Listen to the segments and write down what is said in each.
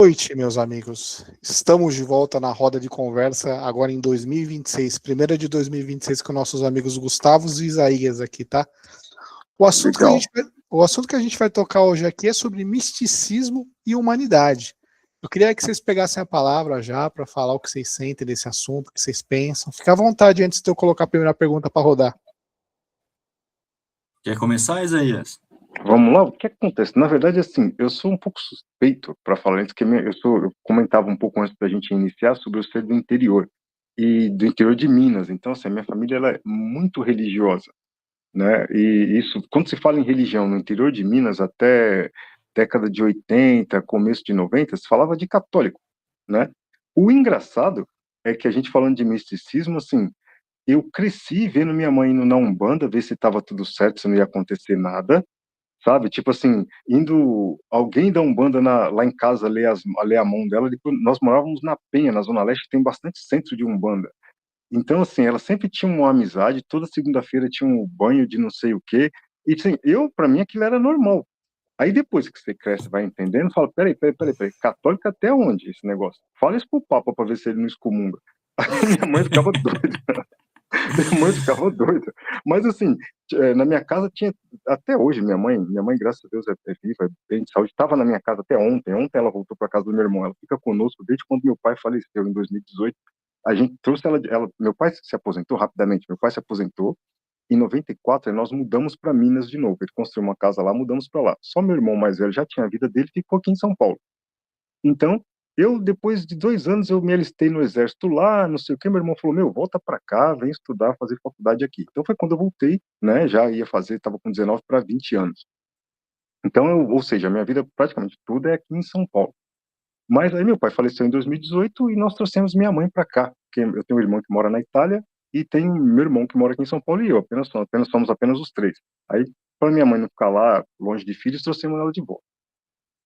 Noite, meus amigos. Estamos de volta na roda de conversa, agora em 2026, primeira de 2026, com nossos amigos Gustavo e Isaías aqui, tá? O assunto que a gente vai tocar hoje aqui é sobre misticismo e humanidade. Eu queria que vocês pegassem a palavra já para falar o que vocês sentem desse assunto, o que vocês pensam. Fica à vontade antes de eu colocar a primeira pergunta para rodar. Quer começar, Isaías? Vamos lá, o que acontece? Na verdade, assim, eu sou um pouco suspeito para falar isso, porque eu comentava um pouco antes da gente iniciar sobre eu ser do interior, e do interior de Minas. Então, assim, a minha família ela é muito religiosa, né? E isso, quando se fala em religião no interior de Minas, até década de 80, começo de 90, se falava de católico, né? O engraçado é que a gente falando de misticismo, assim, eu cresci vendo minha mãe indo na Umbanda, ver se estava tudo certo, se não ia acontecer nada, sabe? Tipo assim, indo alguém da Umbanda lá em casa ler a mão dela. Depois, nós morávamos na Penha, na Zona Leste, tem bastante centro de Umbanda. Então, assim, ela sempre tinha uma amizade, toda segunda-feira tinha um banho de não sei o quê. E, assim, para mim, aquilo era normal. Aí, depois que você cresce, vai entendendo, fala, peraí, católica até onde esse negócio? Fala isso pro Papa pra ver se ele não excomunga. Aí minha mãe ficava doida. Minha mãe ficava doida. Mas, assim, na minha casa tinha, até hoje, minha mãe, graças a Deus, é viva, é bem de saúde, estava na minha casa até ontem. Ontem ela voltou para casa do meu irmão. Ela fica conosco desde quando meu pai faleceu, em 2018. A gente trouxe meu pai se aposentou rapidamente, meu pai se aposentou. Em 94, nós mudamos para Minas de novo. Ele construiu uma casa lá, mudamos para lá. Só meu irmão mais velho já tinha a vida dele, ficou aqui em São Paulo. Então, depois de 2 anos, eu me alistei no exército lá, não sei o que, meu irmão falou, volta para cá, vem estudar, fazer faculdade aqui. Então foi quando eu voltei, né, já ia fazer, estava com 19 para 20 anos. Então, ou seja, a minha vida praticamente tudo é aqui em São Paulo. Mas aí meu pai faleceu em 2018 e nós trouxemos minha mãe para cá, porque eu tenho um irmão que mora na Itália e tenho meu irmão que mora aqui em São Paulo e eu, somos apenas os três. Aí, para minha mãe não ficar lá longe de filhos, trouxemos ela de volta.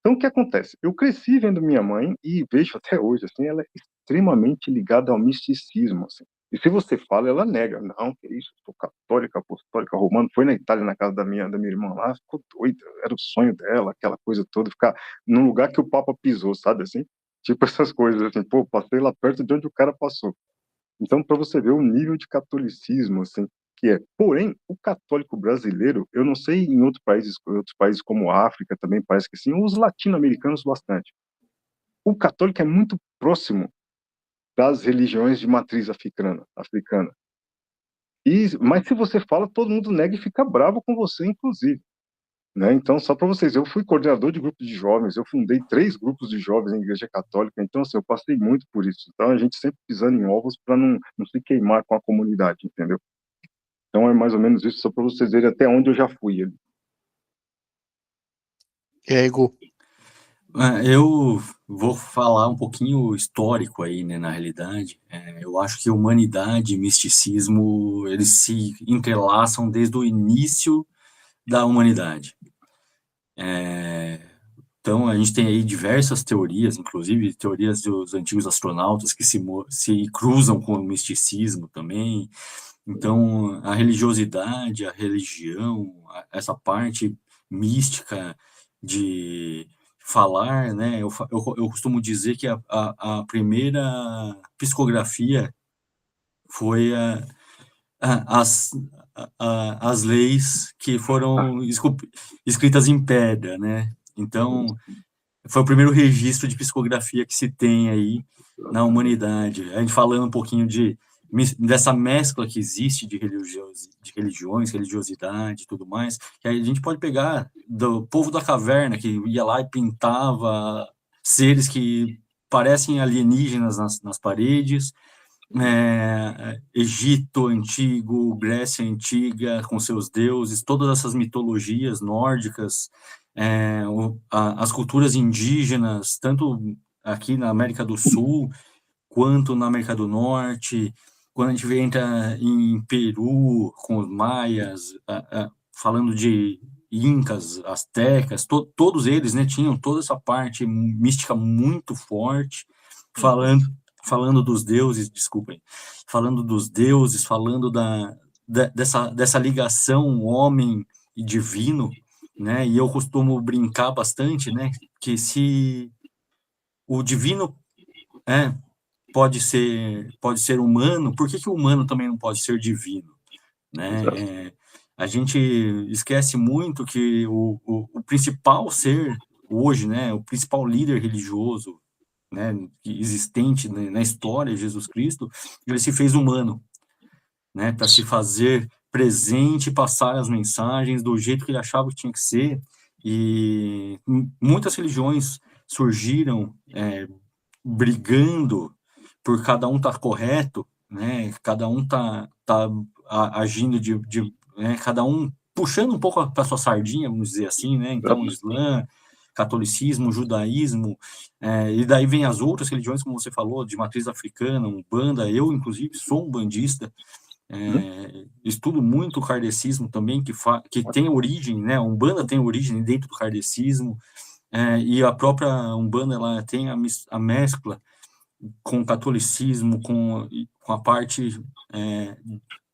Então, o que acontece? Eu cresci vendo minha mãe e vejo até hoje, assim, ela é extremamente ligada ao misticismo, assim. E se você fala, ela nega. Não, que isso, sou católica, apostólica, romana. Foi na Itália, na casa da minha irmã lá, ficou doida. Era o sonho dela, aquela coisa toda, ficar num lugar que o Papa pisou, sabe, assim? Tipo essas coisas, assim, pô, passei lá perto de onde o cara passou. Então, para você ver o nível de catolicismo, assim, que é. Porém, o católico brasileiro, eu não sei em outros países como a África também parece que sim, os latino-americanos bastante. O católico é muito próximo das religiões de matriz africana. Mas se você fala, todo mundo nega e fica bravo com você, inclusive. Né? Então, só para vocês, eu fui coordenador de grupo de jovens, eu fundei 3 grupos de jovens em igreja católica, então, assim, eu passei muito por isso. Então, a gente sempre pisando em ovos para não se queimar com a comunidade, entendeu? Então, é mais ou menos isso, só para vocês verem até onde eu já fui ali. E aí, Gu? Eu vou falar um pouquinho histórico aí, né, na realidade. Eu acho que humanidade e misticismo, eles se entrelaçam desde o início da humanidade. Então, a gente tem aí diversas teorias, inclusive teorias dos antigos astronautas que se cruzam com o misticismo também. Então, a religiosidade, a religião, essa parte mística de falar, né? Eu costumo dizer que a primeira psicografia foi as leis que foram escritas em pedra, né? Então, foi o primeiro registro de psicografia que se tem aí na humanidade. A gente falando um pouquinho dessa mescla que existe de religiões, religiosidade e tudo mais, que a gente pode pegar do povo da caverna, que ia lá e pintava seres que parecem alienígenas nas paredes, Egito antigo, Grécia antiga, com seus deuses, todas essas mitologias nórdicas, as culturas indígenas, tanto aqui na América do Sul, quanto na América do Norte, quando a gente entra em Peru, com os maias, falando de incas, astecas, todos eles, né, tinham toda essa parte mística muito forte, falando dos deuses, desculpem, falando dos deuses, falando dessa ligação homem e divino, né, e eu costumo brincar bastante, né, que se o divino pode ser humano, por que o humano também não pode ser divino, né? A gente esquece muito que o principal ser hoje, né, o principal líder religioso, né, existente, né, na história, Jesus Cristo, ele se fez humano, né, para se fazer presente, passar as mensagens do jeito que ele achava que tinha que ser, e muitas religiões surgiram brigando por cada um estar correto, né, cada um tá agindo né, cada um puxando um pouco para sua sardinha, vamos dizer assim, né, então o Islã, catolicismo, judaísmo, e daí vem as outras religiões, como você falou, de matriz africana, Umbanda, eu, inclusive, sou umbandista, estudo muito o kardecismo também, que tem origem, né, a Umbanda tem origem dentro do kardecismo, e a própria Umbanda, ela tem a mescla com o catolicismo, com a parte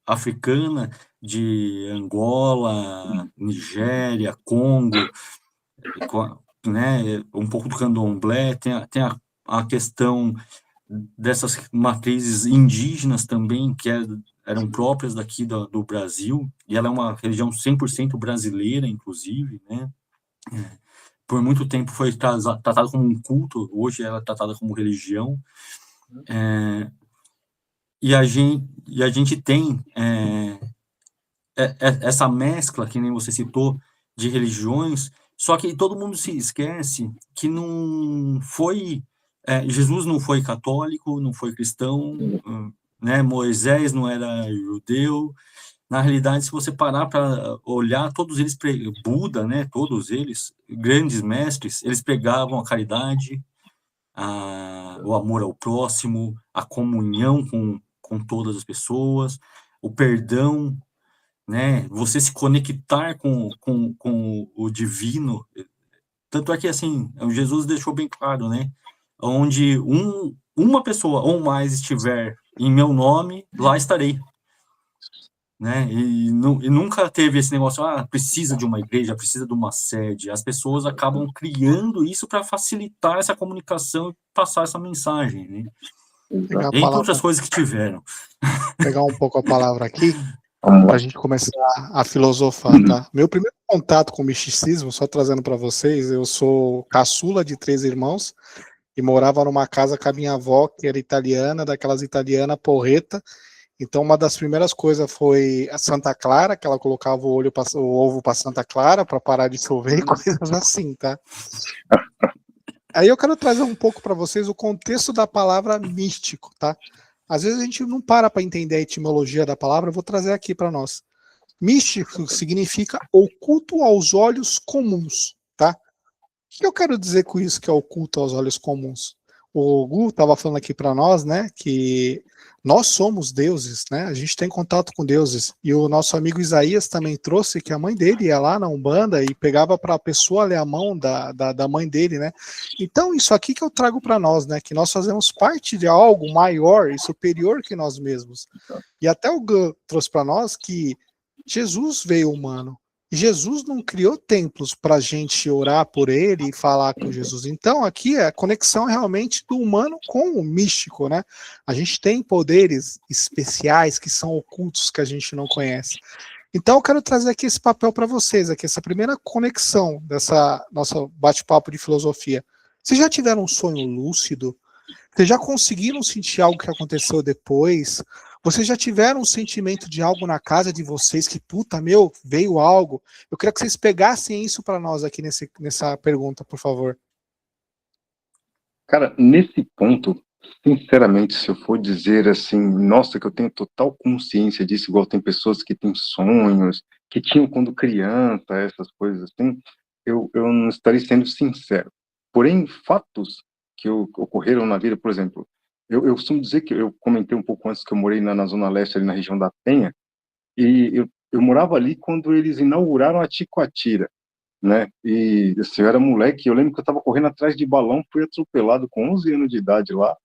africana de Angola, Nigéria, Congo, né, um pouco do candomblé, tem a questão dessas matrizes indígenas também, que eram próprias daqui do Brasil, e ela é uma religião 100% brasileira, inclusive, né? Por muito tempo foi tratada como um culto, hoje ela é tratada como religião, e a gente tem essa mescla, que nem você citou, de religiões, só que todo mundo se esquece que não foi... Jesus não foi católico, não foi cristão, né? Moisés não era judeu. Na realidade, se você parar para olhar, todos eles, Buda, né? Todos eles, grandes mestres, eles pregavam a caridade, o amor ao próximo, a comunhão com todas as pessoas, o perdão, né? Você se conectar com o divino. Tanto é que, assim, Jesus deixou bem claro, né? Onde uma pessoa ou mais estiver em meu nome, lá estarei. Né? E nunca teve esse negócio, precisa de uma igreja, precisa de uma sede. As pessoas acabam criando isso para facilitar essa comunicação e passar essa mensagem, né? Entre outras coisas que tiveram. Pegar um pouco a palavra aqui, para a gente começar a filosofar, tá? Meu primeiro contato com o misticismo, só trazendo para vocês, eu sou caçula de 3 irmãos e morava numa casa com a minha avó, que era italiana, daquelas italianas porreta. Então, uma das primeiras coisas foi a Santa Clara, que ela colocava o ovo para Santa Clara para parar de chover e coisas assim, tá? Aí eu quero trazer um pouco para vocês o contexto da palavra místico, tá? Às vezes a gente não para entender a etimologia da palavra, eu vou trazer aqui para nós. Místico significa oculto aos olhos comuns, tá? O que eu quero dizer com isso, que é oculto aos olhos comuns? O Gu estava falando aqui para nós, né, que nós somos deuses, né? A gente tem contato com deuses. E o nosso amigo Isaías também trouxe que a mãe dele ia lá na Umbanda e pegava para a pessoa ler a mão da mãe dele, né? Então, isso aqui que eu trago para nós, né? Que nós fazemos parte de algo maior e superior que nós mesmos. E até o Gu trouxe para nós que Jesus veio humano. Jesus não criou templos para a gente orar por ele e falar com Jesus. Então, aqui a conexão realmente do humano com o místico, né? A gente tem poderes especiais que são ocultos que a gente não conhece. Então, eu quero trazer aqui esse papel para vocês, aqui, essa primeira conexão dessa nossa bate-papo de filosofia. Vocês já tiveram um sonho lúcido? Vocês já conseguiram sentir algo que aconteceu depois? Vocês já tiveram um sentimento de algo na casa de vocês que, puta, veio algo? Eu queria que vocês pegassem isso para nós aqui nessa pergunta, por favor. Cara, nesse ponto, sinceramente, se eu for dizer assim, nossa, que eu tenho total consciência disso, igual tem pessoas que têm sonhos, que tinham quando criança, essas coisas assim, eu não estarei sendo sincero. Porém, fatos que ocorreram na vida, por exemplo, eu costumo dizer que eu comentei um pouco antes que eu morei na Zona Leste, ali na região da Penha, e eu morava ali quando eles inauguraram a Ticoatira, né? E assim, eu era moleque, eu lembro que eu estava correndo atrás de balão, fui atropelado com 11 anos de idade lá,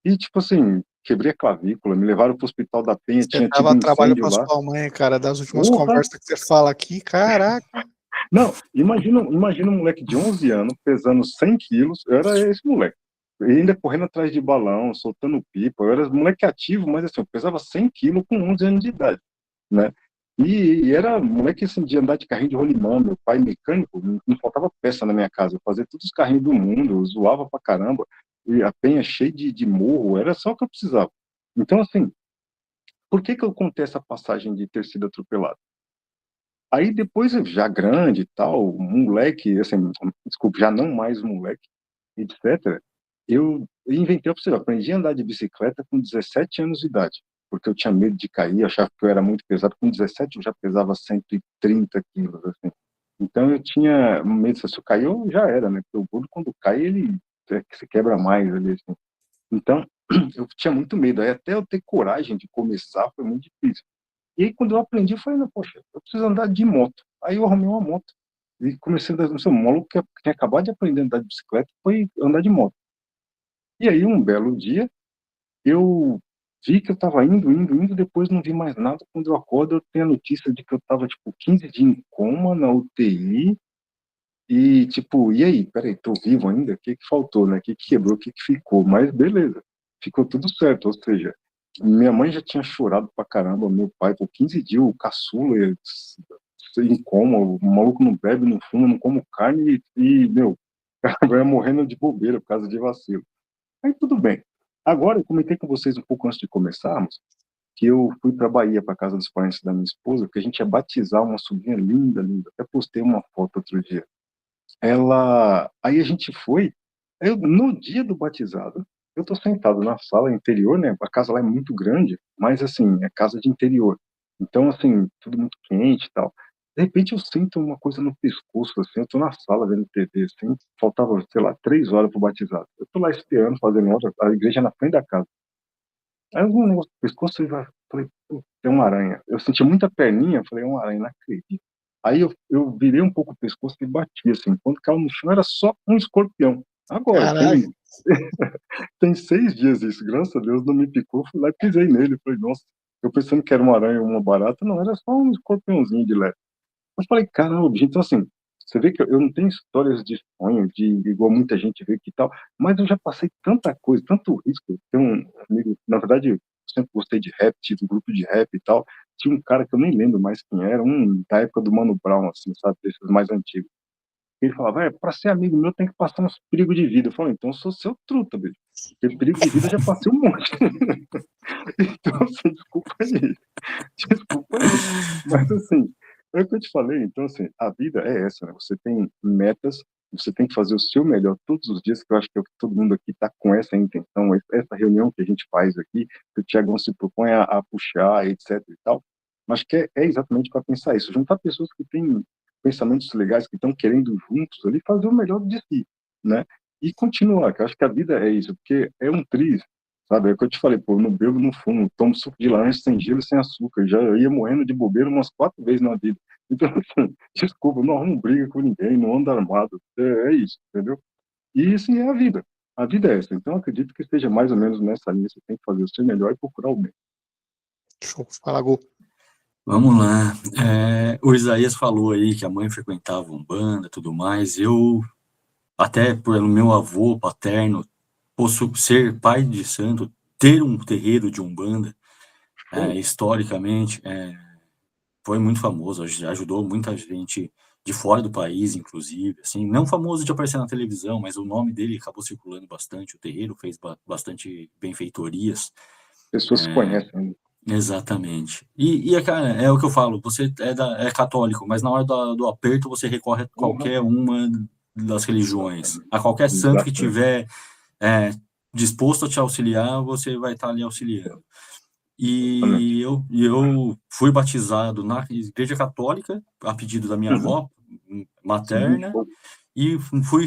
e tipo assim, quebrei a clavícula, me levaram para o Hospital da Penha, Você tinha tido tava um trabalho incêndio com a lá. sua mãe, cara, das últimas Porra! conversas que você fala aqui, caraca. Não, imagina um moleque de 11 anos, pesando 100 quilos, eu era esse moleque. E ainda correndo atrás de balão, soltando pipa. Eu era moleque ativo, mas assim, eu pesava 100 quilos com 11 anos de idade, né? E era moleque assim, de andar de carrinho de rolimã, meu pai mecânico, não faltava peça na minha casa. Eu fazia todos os carrinhos do mundo, eu zoava pra caramba, e a penha cheia de morro, era só o que eu precisava. Então, assim, por que que eu contei essa passagem de ter sido atropelado? Aí depois, já grande e tal, moleque, assim, desculpa, já não mais moleque, etc., eu inventei, pra você ver, eu aprendi a andar de bicicleta com 17 anos de idade, porque eu tinha medo de cair, achava que eu era muito pesado. Com 17 eu já pesava 130 quilos, assim. Então eu tinha medo, se eu cair, eu já era, né? Porque o bolo, quando cai, ele se quebra mais ali, assim. Então, eu tinha muito medo. Aí até eu ter coragem de começar foi muito difícil. E aí, quando eu aprendi, eu falei, não, poxa, eu preciso andar de moto. Aí eu arrumei uma moto. E comecei a andar, não sei, um maluco que tinha acabado de aprender a andar de bicicleta foi andar de moto. E aí, um belo dia, eu vi que eu estava indo, depois não vi mais nada. Quando eu acordo, eu tenho a notícia de que eu estava, tipo, 15 dias em coma na UTI. E, tipo, e aí? Peraí, tô vivo ainda? O que que faltou, né? O que que quebrou? O que que ficou? Mas beleza, ficou tudo certo. Ou seja, minha mãe já tinha chorado pra caramba, meu pai, por 15 dias, o caçula em coma, o maluco não bebe, não fuma, não come carne meu, agora morrendo de bobeira por causa de vacilo. Aí tudo bem. Agora, eu comentei com vocês um pouco antes de começarmos, que eu fui para Bahia, para casa dos parentes da minha esposa, porque a gente ia batizar uma sobrinha linda, linda. Até postei uma foto outro dia. Aí a gente foi, no dia do batizado, eu tô sentado na sala interior, né? A casa lá é muito grande, mas assim, é casa de interior. Então, assim, tudo muito quente e tal. De repente eu sinto uma coisa no pescoço, assim, eu tô na sala vendo TV, assim, faltava, sei lá, 3 horas pro batizado. Eu tô lá esperando, fazendo outra, a igreja é na frente da casa. Aí eu vi um negócio no pescoço e falei, "Pô, tem uma aranha." Eu senti muita perninha, falei, é uma aranha, não acredito. Aí eu virei um pouco o pescoço e bati, assim. Quando caiu no chão, era só um escorpião. Agora, Caraca, tem 6 dias isso, graças a Deus não me picou, fui lá e pisei nele. Falei, nossa, eu pensando que era uma aranha ou uma barata, não, era só um escorpiãozinho de leve. Eu falei, caramba, bicho, então assim, você vê que eu não tenho histórias de sonho, de igual muita gente vê que tal, mas eu já passei tanta coisa, tanto risco. Tem um amigo, na verdade, eu sempre gostei de rap, tive um grupo de rap e tal. Tinha um cara que eu nem lembro mais quem era, da época do Mano Brown, assim, sabe, desses mais antigos. Ele falava, pra ser amigo meu tem que passar uns perigos de vida. Eu falei, então eu sou seu truta, bicho. Porque perigo de vida eu já passei um monte. Então, assim, desculpa aí. Desculpa aí. Mas, assim, é o que eu te falei. Então, assim, a vida é essa, né? Você tem metas, você tem que fazer o seu melhor todos os dias, que eu acho que é o que todo mundo aqui está com essa intenção, essa reunião que a gente faz aqui, que o Tiagão se propõe a puxar, etc e tal. Mas que é exatamente para pensar isso. Juntar pessoas que têm pensamentos legais, que estão querendo juntos ali fazer o melhor de si, né? E continuar, que eu acho que a vida é isso, porque é um triz. Sabe, é o que eu te falei, pô, eu não bebo, não fumo, tomo suco de laranja sem gelo, sem açúcar. Já ia morrendo de bobeira umas 4 vezes na vida. Então, assim, desculpa, eu não arrumo briga com ninguém, não ando armado. É isso, entendeu? E assim é a vida. A vida é essa. Então, eu acredito que esteja mais ou menos nessa linha. Você tem que fazer o seu melhor e procurar o bem. show. Fala, Gu. Vamos lá. O Isaías falou aí que a mãe frequentava Umbanda e tudo mais. Eu, até pelo meu avô paterno, posso ser pai de santo, ter um terreiro de Umbanda, historicamente, foi muito famoso, ajudou muita gente de fora do país, inclusive, assim, não famoso de aparecer na televisão, mas o nome dele acabou circulando bastante, o terreiro fez bastante benfeitorias. Pessoas se conhecem. Exatamente. Cara, é o que eu falo, você é católico, mas na hora do aperto você recorre a qualquer uma das religiões. A qualquer santo que Exatamente. tiver disposto a te auxiliar, você vai estar ali auxiliando. Exatamente. E eu fui batizado na Igreja Católica, a pedido da minha Uhum. avó Sim, materna, show. e fui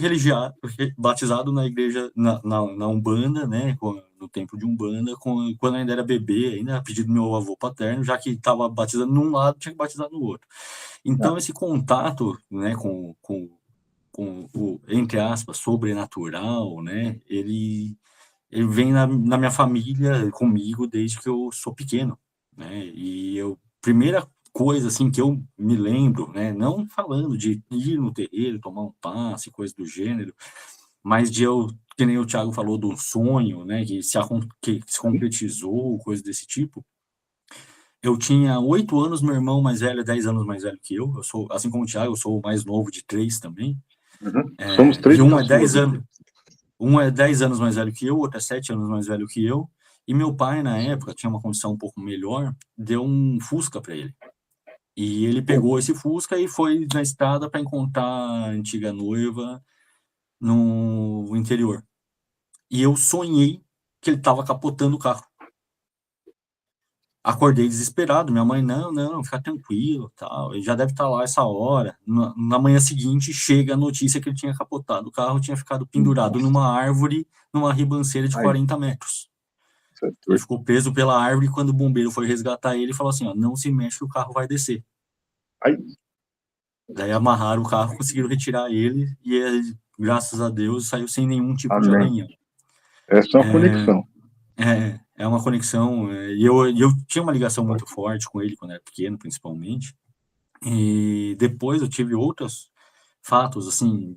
batizado na igreja, na Umbanda, né, no templo de Umbanda, quando ainda era bebê, ainda a pedido do meu avô paterno, já que estava batizando num lado, tinha que batizar no outro. Ah, Então, esse contato, né, com o, entre aspas, sobrenatural, né, ele vem na minha família, comigo, desde que eu sou pequeno, né, e primeira coisa, assim, que eu me lembro, né, não falando de ir no terreiro, tomar um passe, coisa do gênero, mas que nem o Thiago falou do sonho, né, que se concretizou, coisa desse tipo. Eu tinha 8 anos, meu irmão mais velho é 10 anos mais velho que eu. Eu sou, assim como o Thiago, eu sou o mais novo de 3 também. Somos 3 E um é 10 caçulas. anos. Um é 10 anos mais velho que eu, outro é 7 anos mais velho que eu. E meu pai, na época, tinha uma condição um pouco melhor, deu um Fusca para ele. E ele pegou esse Fusca e foi na estrada para encontrar a antiga noiva no interior. E eu sonhei que ele estava capotando o carro. Acordei desesperado, minha mãe, não, fica tranquilo, tal, ele já deve estar lá essa hora. Na manhã seguinte, chega a notícia que ele tinha capotado, o carro tinha ficado pendurado numa árvore, numa ribanceira de 40 metros. Ele ficou preso pela árvore, e quando o bombeiro foi resgatar ele, falou assim, ó, não se mexe que o carro vai descer. Daí amarraram o carro, conseguiram retirar ele, e ele, graças a Deus, saiu sem nenhum tipo de arranhão. Essa é uma conexão. É uma conexão, e eu tinha uma ligação muito forte com ele quando era pequeno, principalmente, e depois eu tive outros fatos, assim,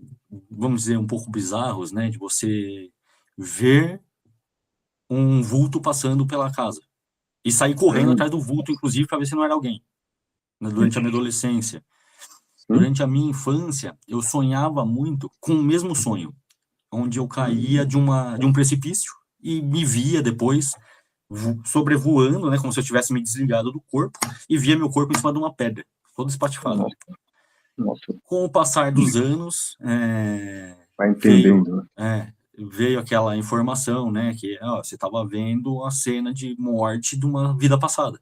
vamos dizer, um pouco bizarros, né, de você ver um vulto passando pela casa, e sair correndo atrás do vulto, inclusive, para ver se não era alguém, né, durante a minha adolescência. Durante a minha infância, eu sonhava muito com o mesmo sonho, onde eu caía de um precipício, e me via depois sobrevoando, né, como se eu tivesse me desligado do corpo, e via meu corpo em cima de uma pedra, todo espatifado. Nossa. Com o passar dos anos, Vai entendendo, veio aquela informação, né, que você estava vendo a cena de morte de uma vida passada.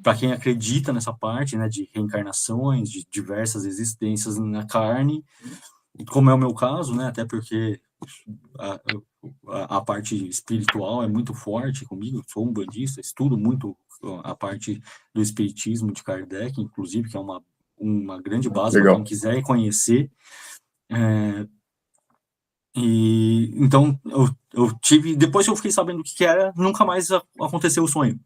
Para quem acredita nessa parte, né, de reencarnações, de diversas existências na carne, como é o meu caso, né, até porque a parte espiritual é muito forte comigo, sou um bandista, estudo muito a parte do espiritismo de Kardec, inclusive, que é uma grande base para quem quiser conhecer. E então eu tive, depois que eu fiquei sabendo o que era, nunca mais aconteceu o sonho.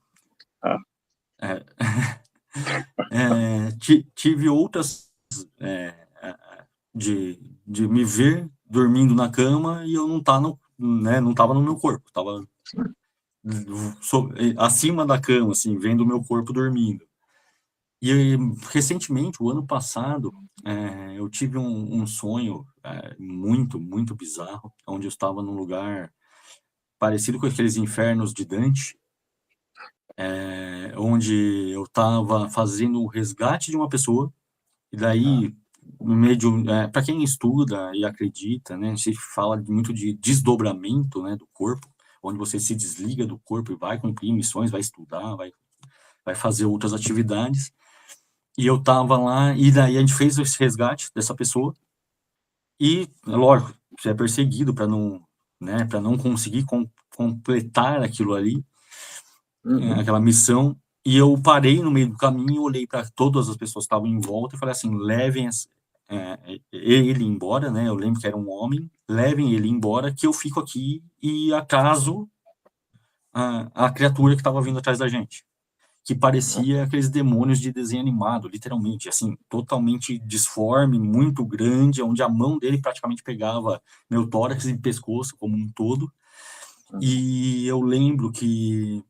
Tive outras de me ver dormindo na cama e eu não estava no meu corpo, estava acima da cama, assim, vendo o meu corpo dormindo. E recentemente, o ano passado, eu tive um sonho muito, muito bizarro, onde eu estava num lugar parecido com aqueles infernos de Dante, onde eu estava fazendo o resgate de uma pessoa, e daí, para quem estuda e acredita, né, a gente fala muito de desdobramento, né, do corpo, onde você se desliga do corpo e vai cumprir missões, vai estudar, vai fazer outras atividades. E eu tava lá, e daí a gente fez esse resgate dessa pessoa, e, lógico, você é perseguido para não conseguir completar aquilo ali, aquela missão, e eu parei no meio do caminho, olhei para todas as pessoas que estavam em volta e falei assim, levem ele embora, né, eu lembro que era um homem, levem ele embora, que eu fico aqui e acaso a criatura que estava vindo atrás da gente, que parecia aqueles demônios de desenho animado, literalmente, assim, totalmente disforme, muito grande, onde a mão dele praticamente pegava meu tórax e pescoço como um todo. E eu lembro que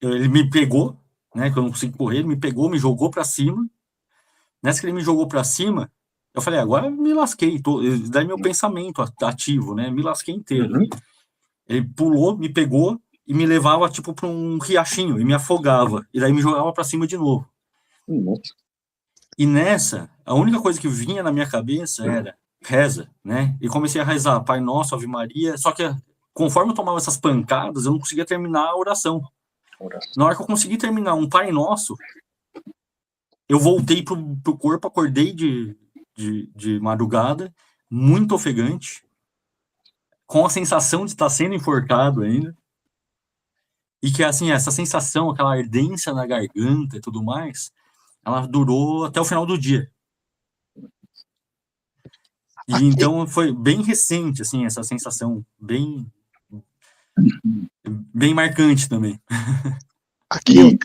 ele me pegou, né, que eu não consegui correr, ele me pegou, me jogou para cima. Nessa que ele me jogou para cima, eu falei, agora me lasquei, daí meu pensamento ativo, né, me lasquei inteiro. Ele pulou, me pegou e me levava, tipo, para um riachinho, e me afogava, e daí me jogava para cima de novo. E nessa, a única coisa que vinha na minha cabeça era, reza, né? E comecei a rezar, Pai Nosso, Ave Maria, só que conforme eu tomava essas pancadas, eu não conseguia terminar a oração. Na hora que eu consegui terminar um Pai Nosso, eu voltei pro corpo, acordei de madrugada, muito ofegante, com a sensação de estar sendo enforcado ainda, e que, assim, essa sensação, aquela ardência na garganta e tudo mais, ela durou até o final do dia. E então foi bem recente, assim, essa sensação bem marcante também. Aqui,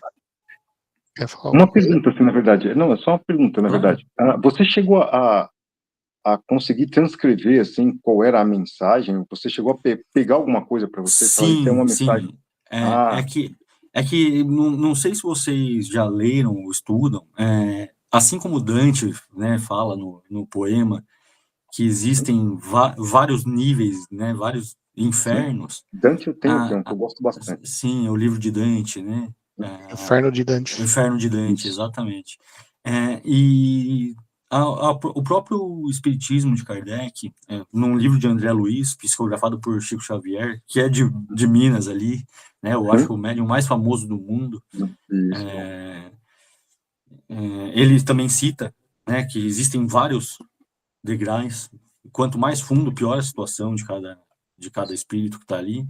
uma pergunta, assim, na verdade. Não, é só uma pergunta, na verdade. Você chegou a a conseguir transcrever, assim, qual era a mensagem? Você chegou a pegar alguma coisa para você? Então, ali tem uma Sim, mensagem. sim. É que não sei se vocês já leram ou estudam, assim como Dante, né, fala no poema, que existem vários níveis, né, vários Sim. infernos. Dante eu tenho que eu gosto bastante. Sim, o livro de Dante, né? Inferno de O Dante. Inferno de Dante, Isso. exatamente. E o próprio Espiritismo de Kardec, num livro de André Luiz, psicografado por Chico Xavier, que é de Minas ali, né? Eu acho Sim. que o médium mais famoso do mundo. Isso. Ele também cita, né, que existem vários degraus. Quanto mais fundo, pior a situação de cada espírito que está ali.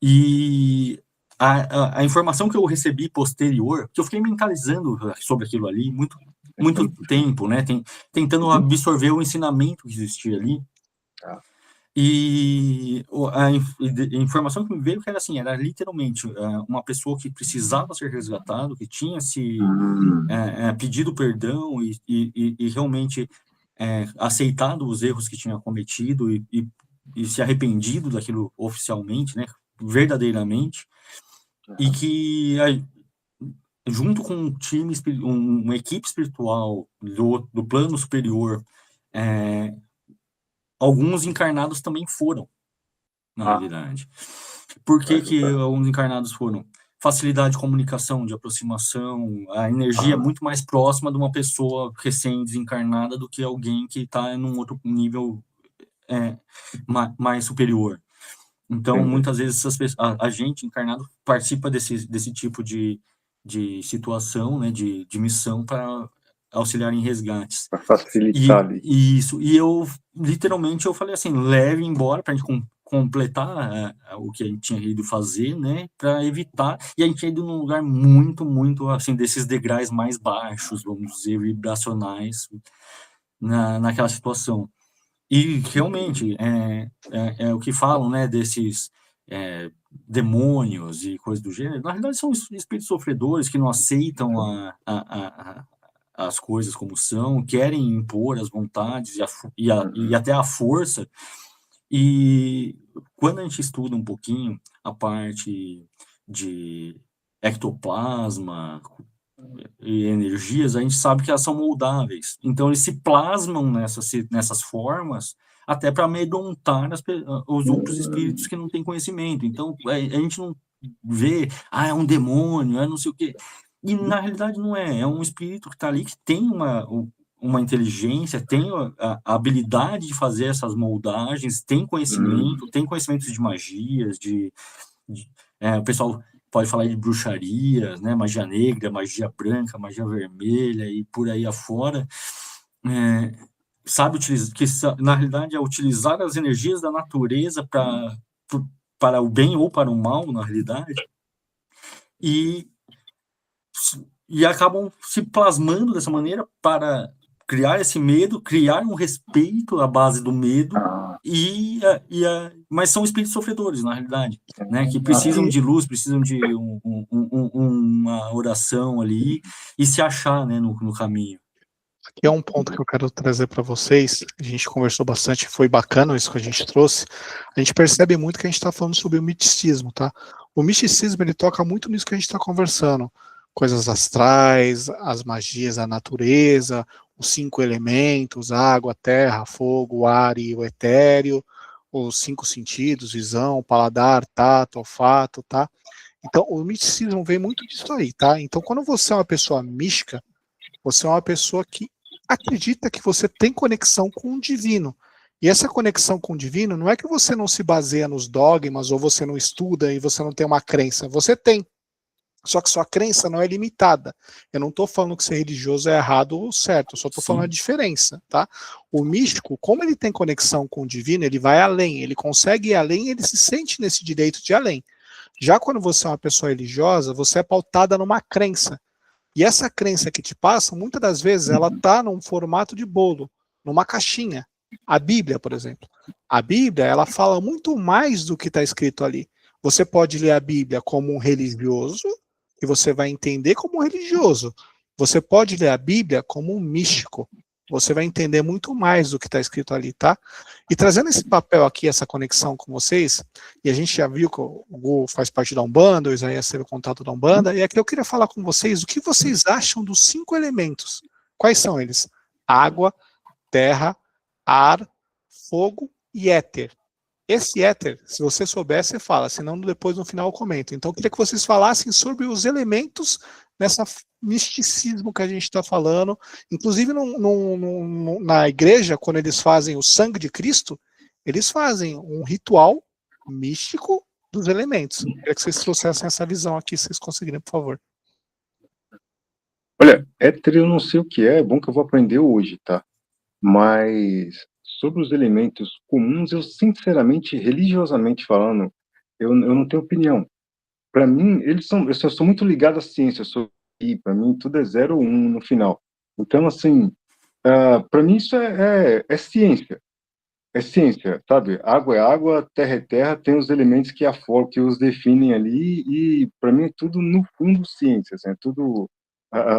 E a informação que eu recebi posterior, que eu fiquei mentalizando sobre aquilo ali muito tempo, né? Tentando absorver o ensinamento que existia ali. E a informação que me veio que era assim, era literalmente uma pessoa que precisava ser resgatado, que tinha se pedido perdão e realmente aceitado os erros que tinha cometido e se arrependido daquilo oficialmente, né? Verdadeiramente, e que junto com um time, uma equipe espiritual do plano superior, alguns encarnados também foram, na realidade. Por que alguns encarnados foram? Facilidade de comunicação, de aproximação, a energia é muito mais próxima de uma pessoa recém-desencarnada do que alguém que está num outro nível mais superior. Então, muitas vezes, a gente encarnado participa desse tipo de situação, né, de missão para auxiliar em resgates. Para facilitar ali. Isso, e eu, literalmente, eu falei assim, leve embora para a gente completar o que a gente tinha ido fazer, né, para evitar, e a gente tinha ido num lugar muito, assim, desses degraus mais baixos, vamos dizer, vibracionais, naquela situação. E realmente é o que falam, né, desses demônios e coisas do gênero. Na realidade, são espíritos sofredores que não aceitam as coisas como são, querem impor as vontades e até a força. E quando a gente estuda um pouquinho a parte de ectoplasma e energias, a gente sabe que elas são moldáveis. Então, eles se plasmam nessas formas até para amedrontar os outros espíritos que não têm conhecimento. Então, a gente não vê, é um demônio, é não sei o quê. E, na realidade, não é. É um espírito que está ali, que tem uma inteligência, tem a habilidade de fazer essas moldagens, tem conhecimento de magias, o pessoal pode falar de bruxaria, né, magia negra, magia branca, magia vermelha e por aí afora, sabe utilizar, que na realidade é utilizar as energias da natureza para o bem ou para o mal, na realidade, e acabam se plasmando dessa maneira para criar esse medo, criar um respeito à base do medo, mas são espíritos sofredores, na realidade, né, que precisam de luz, precisam de uma oração ali e se achar, né, no caminho. Aqui é um ponto que eu quero trazer para vocês. A gente conversou bastante, foi bacana isso que a gente trouxe. A gente percebe muito que a gente está falando sobre o misticismo, tá? O misticismo, ele toca muito nisso que a gente está conversando. Coisas astrais, as magias da natureza, os 5 elementos, água, terra, fogo, ar e o etéreo, os 5 sentidos, visão, paladar, tato, olfato, tá? Então, o misticismo vem muito disso aí, tá? Então, quando você é uma pessoa mística, você é uma pessoa que acredita que você tem conexão com o divino. E essa conexão com o divino não é que você não se baseia nos dogmas ou você não estuda e você não tem uma crença. Você tem. Só que sua crença não é limitada. Eu não estou falando que ser religioso é errado ou certo, eu só estou falando a diferença, tá? O místico, como ele tem conexão com o divino, ele vai além, ele consegue ir além, ele se sente nesse direito de ir além. Já quando você é uma pessoa religiosa, você é pautada numa crença. E essa crença que te passa, muitas das vezes, ela está num formato de bolo, numa caixinha. A Bíblia, por exemplo. A Bíblia, ela fala muito mais do que está escrito ali. Você pode ler a Bíblia como um religioso, e você vai entender como um religioso. Você pode ler a Bíblia como um místico. você vai entender muito mais do que está escrito ali, tá? E trazendo esse papel aqui, essa conexão com vocês, e a gente já viu que o Gu faz parte da Umbanda, o Isaías teve contato da Umbanda, e aqui eu queria falar com vocês o que vocês acham dos 5 elementos. Quais são eles? Água, terra, ar, fogo e éter. Esse éter, se você souber, você fala, senão depois no final eu comento. Então eu queria que vocês falassem sobre os elementos nessa misticismo que a gente está falando. Inclusive na igreja, quando eles fazem o sangue de Cristo, eles fazem um ritual místico dos elementos. Eu queria que vocês trouxessem essa visão aqui, se vocês conseguirem, por favor. Olha, éter eu não sei o que é bom que eu vou aprender hoje, tá? Mas sobre os elementos comuns, eu sinceramente, religiosamente falando, eu não tenho opinião. Para mim, eu sou muito ligado à ciência, para mim tudo é 0 ou 1 no final. Então, assim, para mim isso é ciência. É ciência, sabe? Água é água, terra é terra, tem os elementos que os definem ali, e para mim é tudo, no fundo, ciência. Assim, tudo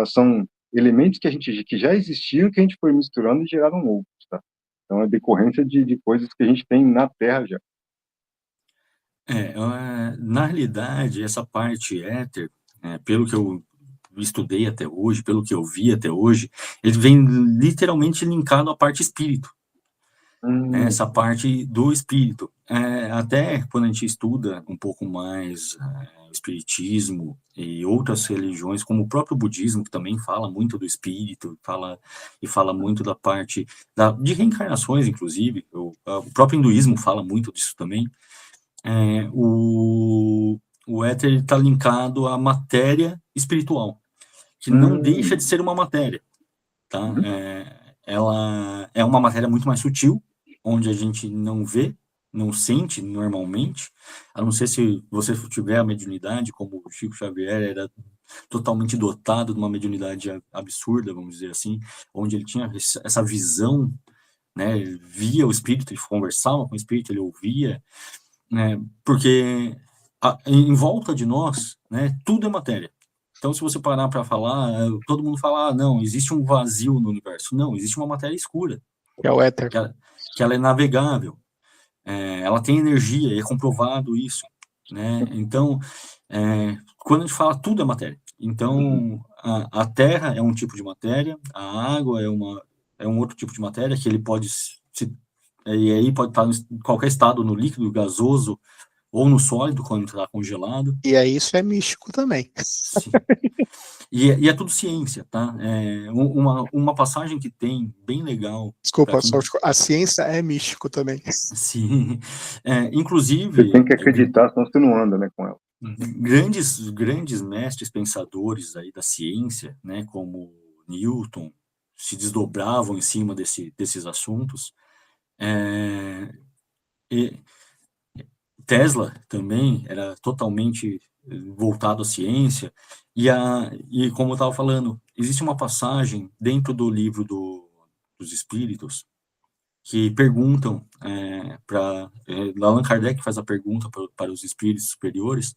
são elementos que já existiam, que a gente foi misturando e geraram outros, tá? Então é decorrência de coisas que a gente tem na Terra já. Na realidade, essa parte éter, pelo que eu estudei até hoje, pelo que eu vi até hoje, ele vem literalmente linkado à parte espírito. Essa parte do espírito. Até quando a gente estuda um pouco mais o espiritismo e outras religiões, como o próprio budismo, que também fala muito do espírito, fala muito da parte de reencarnações, inclusive, o próprio hinduísmo fala muito disso também. O éter está linkado à matéria espiritual, que não deixa de ser uma matéria, tá? Ela é uma matéria muito mais sutil, onde a gente não vê, não sente normalmente, a não ser se você tiver a mediunidade, como o Chico Xavier era totalmente dotado de uma mediunidade absurda, vamos dizer assim, onde ele tinha essa visão, né, ele via o espírito, ele conversava com o espírito, ele ouvia, né, porque em volta de nós, né, tudo é matéria. Então, se você parar para falar, todo mundo fala, não, existe um vazio no universo. Não, existe uma matéria escura. Que é o éter. Que ela é navegável, ela tem energia, é comprovado isso, né? Então, quando a gente fala, tudo é matéria. Então, a terra é um tipo de matéria, a água é um outro tipo de matéria, que ele pode e aí pode estar em qualquer estado, no líquido, gasoso, ou no sólido, quando está congelado. E aí isso é místico também. Sim. E é tudo ciência, tá? Uma passagem que tem, bem legal... Desculpa, a ciência é místico também. Sim. Inclusive... Você tem que acreditar, senão você não anda, né, com ela. Grandes mestres pensadores aí da ciência, né, como Newton, se desdobravam em cima desses assuntos. Tesla também era totalmente voltado à ciência, e como eu estava falando, existe uma passagem dentro do livro dos Espíritos que perguntam Allan Kardec faz a pergunta para os espíritos superiores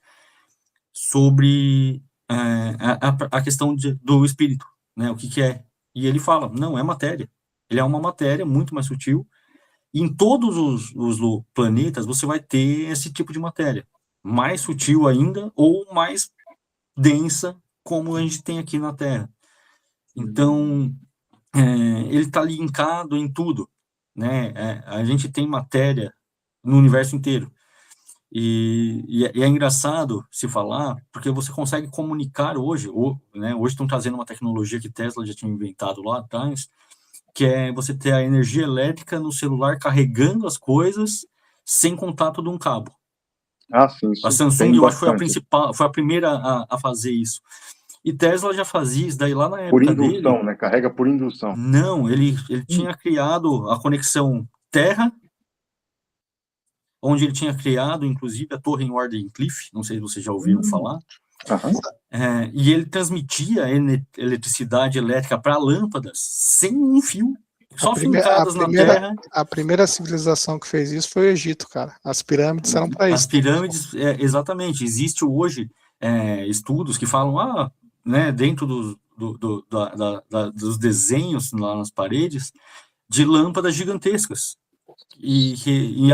sobre a questão do espírito, né, o que é, e ele fala, não, é matéria, ele é uma matéria muito mais sutil, e em todos os planetas você vai ter esse tipo de matéria, mais sutil ainda, ou mais densa, como a gente tem aqui na Terra. Então, ele está linkado em tudo, né? A gente tem matéria no universo inteiro. E é engraçado se falar, porque você consegue comunicar hoje, né? Hoje estão trazendo uma tecnologia que Tesla já tinha inventado lá atrás, que é você ter a energia elétrica no celular carregando as coisas sem contato de um cabo. Sim, isso a Samsung, eu acho que foi a primeira a fazer isso. E Tesla já fazia isso daí lá na época por indução, dele. Né? Carrega por indução. Não, ele tinha criado a conexão Terra, onde ele tinha criado, inclusive, a torre em Wardenclyffe, não sei se vocês já ouviram falar. E ele transmitia eletricidade elétrica para lâmpadas sem um fio, só fincadas na Terra. A primeira civilização que fez isso foi o Egito, cara. As pirâmides eram para isso. As pirâmides, exatamente. Existe hoje estudos que falam, né, dentro dos desenhos lá nas paredes de lâmpadas gigantescas e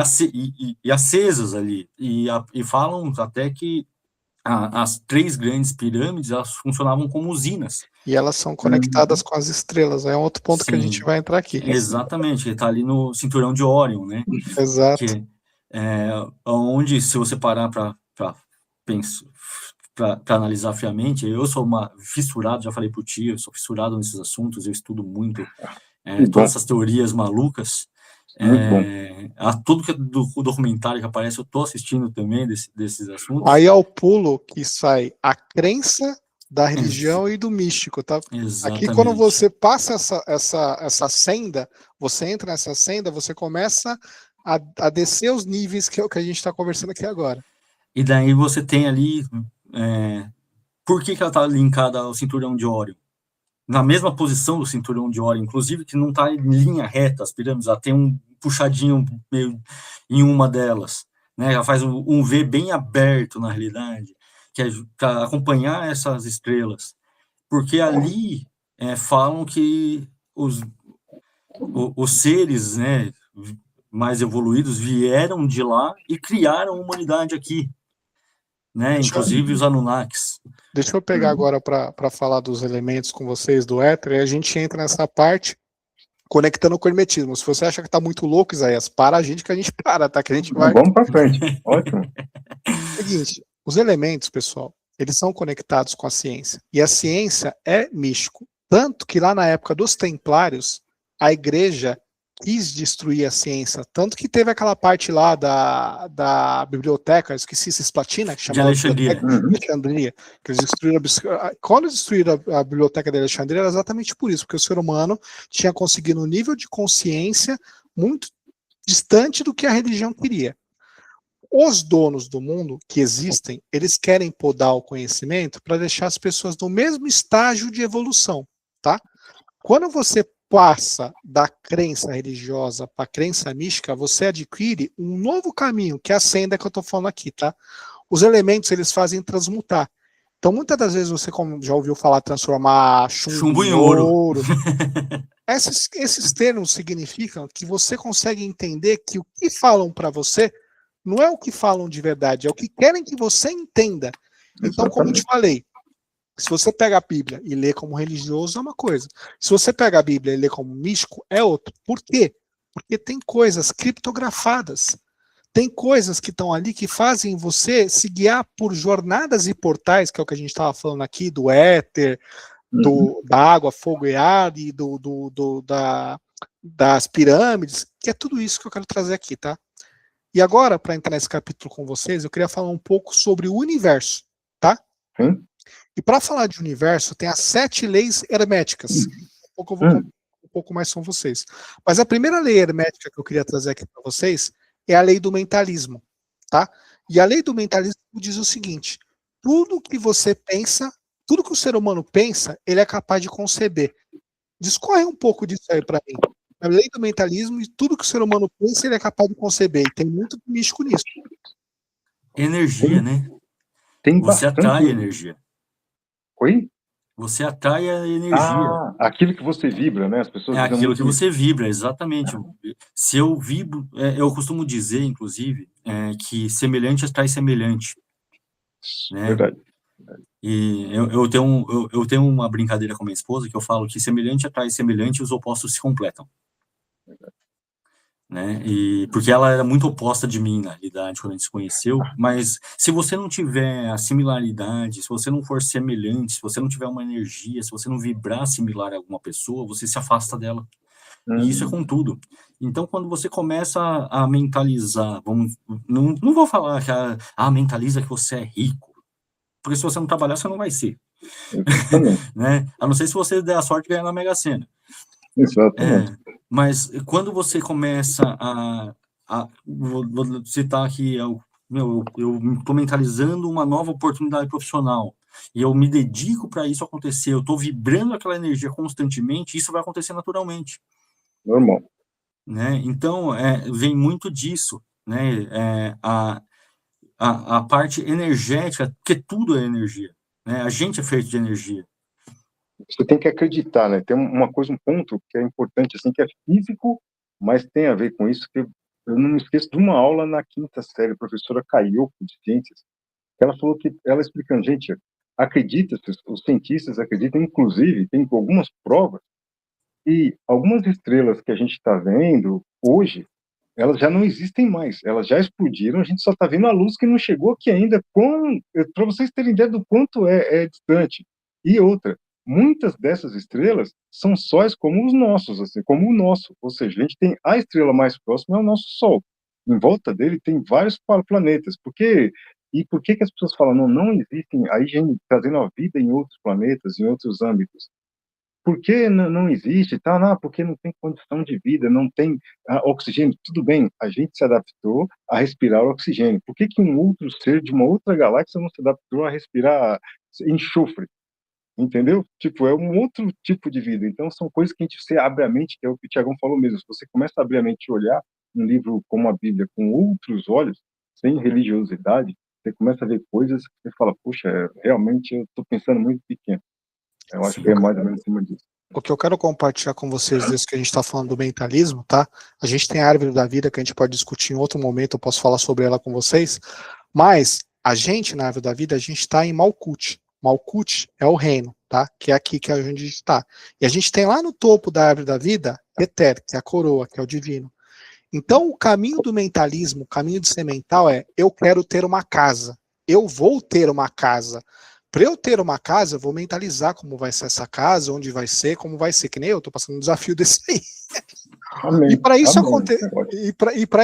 acesas ali, e falam até que as 3 grandes pirâmides, elas funcionavam como usinas. E elas são conectadas com as estrelas. É um outro ponto que a gente vai entrar aqui. Exatamente, que está ali no cinturão de Órion, né? Exato. Que onde, se você parar para analisar friamente, eu sou fissurado, já falei para o tio, eu sou fissurado nesses assuntos, eu estudo muito todas essas teorias malucas. Tudo que do documentário que aparece, eu tô assistindo também desses assuntos. Aí é o pulo que sai a crença da religião e do místico, tá? Exatamente. Aqui, quando você passa essa senda, você entra nessa senda, você começa a descer os níveis, que é o que a gente está conversando aqui agora. E daí você tem ali por que ela está linkada ao cinturão de Órion? Na mesma posição do cinturão de Órion, inclusive, que não está em linha reta, as pirâmides, ela tem um puxadinho meio em uma delas, né? Ela faz um V bem aberto, na realidade, que é para acompanhar essas estrelas, porque ali falam que os seres, né, mais evoluídos vieram de lá e criaram a humanidade aqui, né? Inclusive os Anunnakis. Deixa eu pegar agora para falar dos elementos com vocês do éter, e a gente entra nessa parte conectando com o hermetismo. Se você acha que tá muito louco, Isaías, para a gente que a gente para, tá? Que a gente vai... Vamos para frente. Ótimo. Seguinte, os elementos, pessoal, eles são conectados com a ciência. E a ciência é místico. Tanto que lá na época dos templários, a igreja quis destruir a ciência. Tanto que teve aquela parte lá da biblioteca, esqueci Cisplatina, que chamava Alexandria, que eles destruíram quando eles destruíram a biblioteca de Alexandria, era exatamente por isso, porque o ser humano tinha conseguido um nível de consciência muito distante do que a religião queria. Os donos do mundo que existem, eles querem podar o conhecimento para deixar as pessoas no mesmo estágio de evolução, tá? Quando você passa da crença religiosa para a crença mística, você adquire um novo caminho, que é a senda que eu estou falando aqui, tá? Os elementos, eles fazem transmutar. Então, muitas das vezes você já ouviu falar transformar chumbo em ouro. Esses termos significam que você consegue entender que o que falam para você não é o que falam de verdade, é o que querem que você entenda. Então, como eu te falei, se você pega a Bíblia e lê como religioso, é uma coisa. Se você pega a Bíblia e lê como místico, é outra. Por quê? Porque tem coisas criptografadas. Tem coisas que estão ali que fazem você se guiar por jornadas e portais, que é o que a gente estava falando aqui, do éter, da água, fogo e ar, e das pirâmides, que é tudo isso que eu quero trazer aqui, tá? E agora, para entrar nesse capítulo com vocês, eu queria falar um pouco sobre o universo, tá? E para falar de universo, tem as 7 leis herméticas. Um pouco eu vou contar um pouco mais com vocês. Mas a primeira lei hermética que eu queria trazer aqui para vocês é a lei do mentalismo, tá? E a lei do mentalismo diz o seguinte: tudo que você pensa, tudo que o ser humano pensa, ele é capaz de conceber. Discorre um pouco disso aí para mim. A lei do mentalismo, e tudo que o ser humano pensa, ele é capaz de conceber. E tem muito místico nisso. Energia, né? Você atrai energia. Oi? Você atrai a energia. Aquilo que você vibra, né? As pessoas aquilo que você vibra, exatamente. Se eu vibro, eu costumo dizer, inclusive, que semelhante atrai semelhante. Né? Verdade. E eu tenho uma brincadeira com minha esposa que eu falo que semelhante atrai semelhante e os opostos se completam. Né? E porque ela era muito oposta de mim na realidade quando a gente se conheceu, mas se você não tiver a similaridade, se você não for semelhante, se você não tiver uma energia, se você não vibrar similar a alguma pessoa, você se afasta dela. E isso é com tudo. Então, quando você começa a mentalizar, não vou falar que mentaliza que você é rico, porque se você não trabalhar, você não vai ser. Né? A não ser se você der a sorte de ganhar na Mega Sena. Exatamente. Mas quando você começa vou citar aqui, eu estou mentalizando uma nova oportunidade profissional, e eu me dedico para isso acontecer, eu estou vibrando aquela energia constantemente, isso vai acontecer naturalmente. Normal. Né? Então, vem muito disso, né? A parte energética, porque tudo é energia. Né? A gente é feito de energia. você tem que acreditar, né? Tem uma coisa, um ponto que é importante, assim, que é físico, mas tem a ver com isso, que eu não me esqueço de uma aula na quinta série, a professora Caioko, de ciências, que ela falou que, ela explicando, gente, acredita, os cientistas acreditam, inclusive, tem algumas provas, e algumas estrelas que a gente está vendo hoje, elas já não existem mais, elas já explodiram, a gente só está vendo a luz que não chegou aqui ainda, para vocês terem ideia do quanto é distante. E outra, muitas dessas estrelas são sóis como os nossos, assim, como o nosso, ou seja, a gente tem a estrela mais próxima é o nosso Sol, em volta dele tem vários planetas, por que as pessoas falam, não existem, aí gente trazendo a vida em outros planetas, em outros âmbitos, por que não existe, tá? Não, porque não tem condição de vida, não tem oxigênio. Tudo bem, a gente se adaptou a respirar oxigênio. Por que um outro ser de uma outra galáxia não se adaptou a respirar enxofre? Entendeu? Tipo, é um outro tipo de vida. Então, são coisas que a gente se abre a mente, que é o que o Tiagão falou mesmo. Se você começa a abrir a mente e olhar um livro como a Bíblia com outros olhos, sem religiosidade, você começa a ver coisas que você fala, puxa, realmente eu estou pensando muito pequeno. Eu acho que é mais ou menos em cima disso. O que eu quero compartilhar com vocês disso que a gente está falando do mentalismo, tá? A gente tem a árvore da vida que a gente pode discutir em outro momento, eu posso falar sobre ela com vocês, mas a gente, na árvore da vida, a gente está em Malkuth. Malkuth é o reino, tá? Que é aqui que é onde a gente está. E a gente tem lá no topo da árvore da vida, Eter, que é a coroa, que é o divino. Então, o caminho do mentalismo, o caminho de ser mental é, eu quero ter uma casa, eu vou ter uma casa. Para eu ter uma casa, eu vou mentalizar como vai ser essa casa, onde vai ser, como vai ser, que nem eu estou passando um desafio desse aí. Amém. E para isso,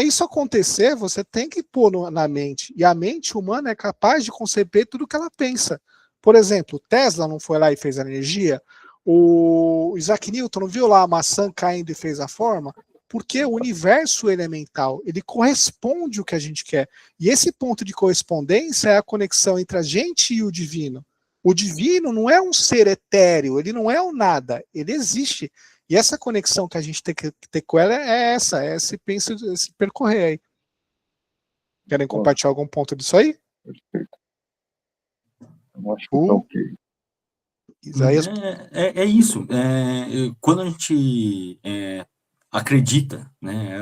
isso acontecer, você tem que pôr na mente. E a mente humana é capaz de conceber tudo que ela pensa. Por exemplo, Tesla não foi lá e fez a energia? O Isaac Newton não viu lá a maçã caindo e fez a forma? Porque o universo elemental, ele corresponde ao que a gente quer. E esse ponto de correspondência é a conexão entre a gente e o divino. O divino não é um ser etéreo, ele não é um nada, ele existe. E essa conexão que a gente tem que ter com ela é essa, é esse percorrer aí. Querem compartilhar algum ponto disso aí? Perfeito. Eu acho que tá ok. Isaías? É isso. Quando a gente acredita, né?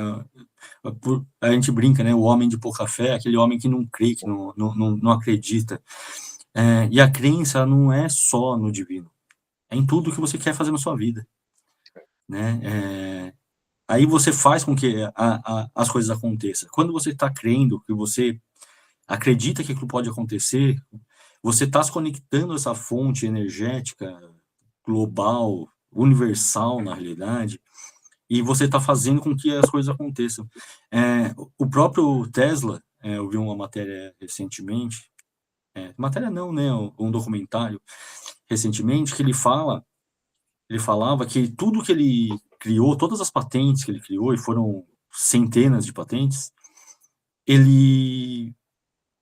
A gente brinca, né? O homem de pouca fé, aquele homem que não crê, que não acredita. E a crença não é só no divino, é em tudo que você quer fazer na sua vida, né? Aí você faz com que as coisas aconteçam. Quando você está crendo, que você acredita que aquilo pode acontecer, você está se conectando a essa fonte energética global, universal, na realidade, e você está fazendo com que as coisas aconteçam. O próprio Tesla, eu vi uma matéria recentemente, matéria não, né, um documentário recentemente, que ele falava que tudo que ele criou, todas as patentes que ele criou, e foram centenas de patentes, ele,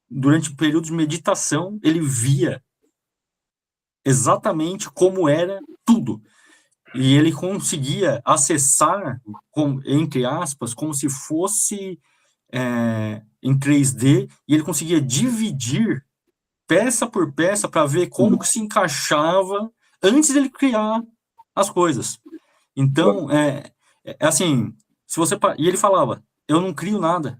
durante o período de meditação, ele via exatamente como era tudo. E ele conseguia acessar, entre aspas, como se fosse em 3D, e ele conseguia dividir peça por peça para ver como que se encaixava antes dele criar as coisas. Então, assim, e ele falava, eu não crio nada.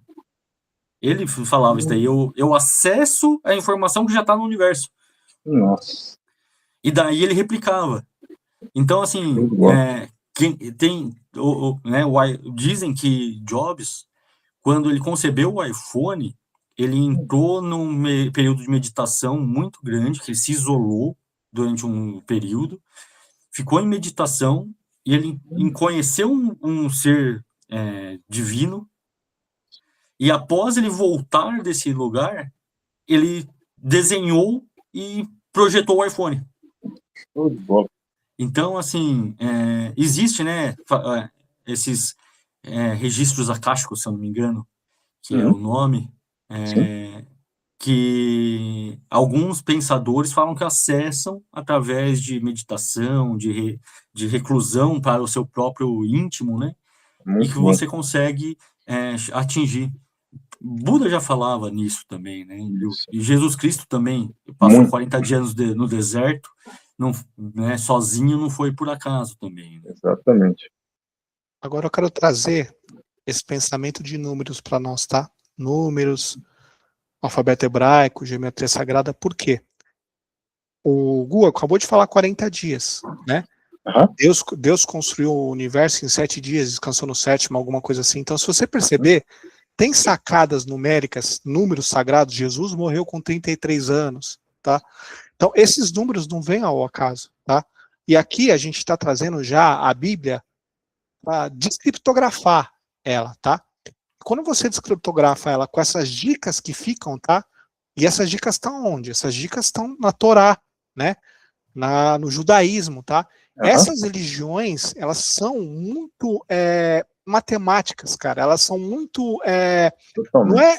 Ele falava isso daí, eu acesso a informação que já está no universo. Nossa. E daí ele replicava. Então, assim, dizem que Jobs, quando ele concebeu o iPhone, ele entrou num período de meditação muito grande, que ele se isolou durante um período, ficou em meditação, e ele conheceu um ser divino, e após ele voltar desse lugar, ele desenhou e projetou o iPhone. Então, assim, existe, né, esses registros akáshicos, se eu não me engano, que é o nome, que alguns pensadores falam que acessam através de meditação, de reclusão para o seu próprio íntimo, né, e que você consegue atingir. Buda já falava nisso também, né, e Jesus Cristo também passou 40 dias no deserto, não, né, sozinho não foi por acaso também. Né? Exatamente. Agora eu quero trazer esse pensamento de números para nós, tá? Números, alfabeto hebraico, geometria sagrada, por quê? O Gu acabou de falar 40 dias, né? Uhum. Deus construiu o universo em 7 dias, descansou no sétimo, alguma coisa assim. Então, se você perceber, tem sacadas numéricas, números sagrados. Jesus morreu com 33 anos, tá? Então, esses números não vêm ao acaso, tá? E aqui a gente está trazendo já a Bíblia para descriptografar ela, tá? Quando você descriptografa ela com essas dicas que ficam, tá? E essas dicas estão onde? Essas dicas estão na Torá, né? No judaísmo, tá? Uhum. Essas religiões, elas são muito matemáticas, cara. Elas são muito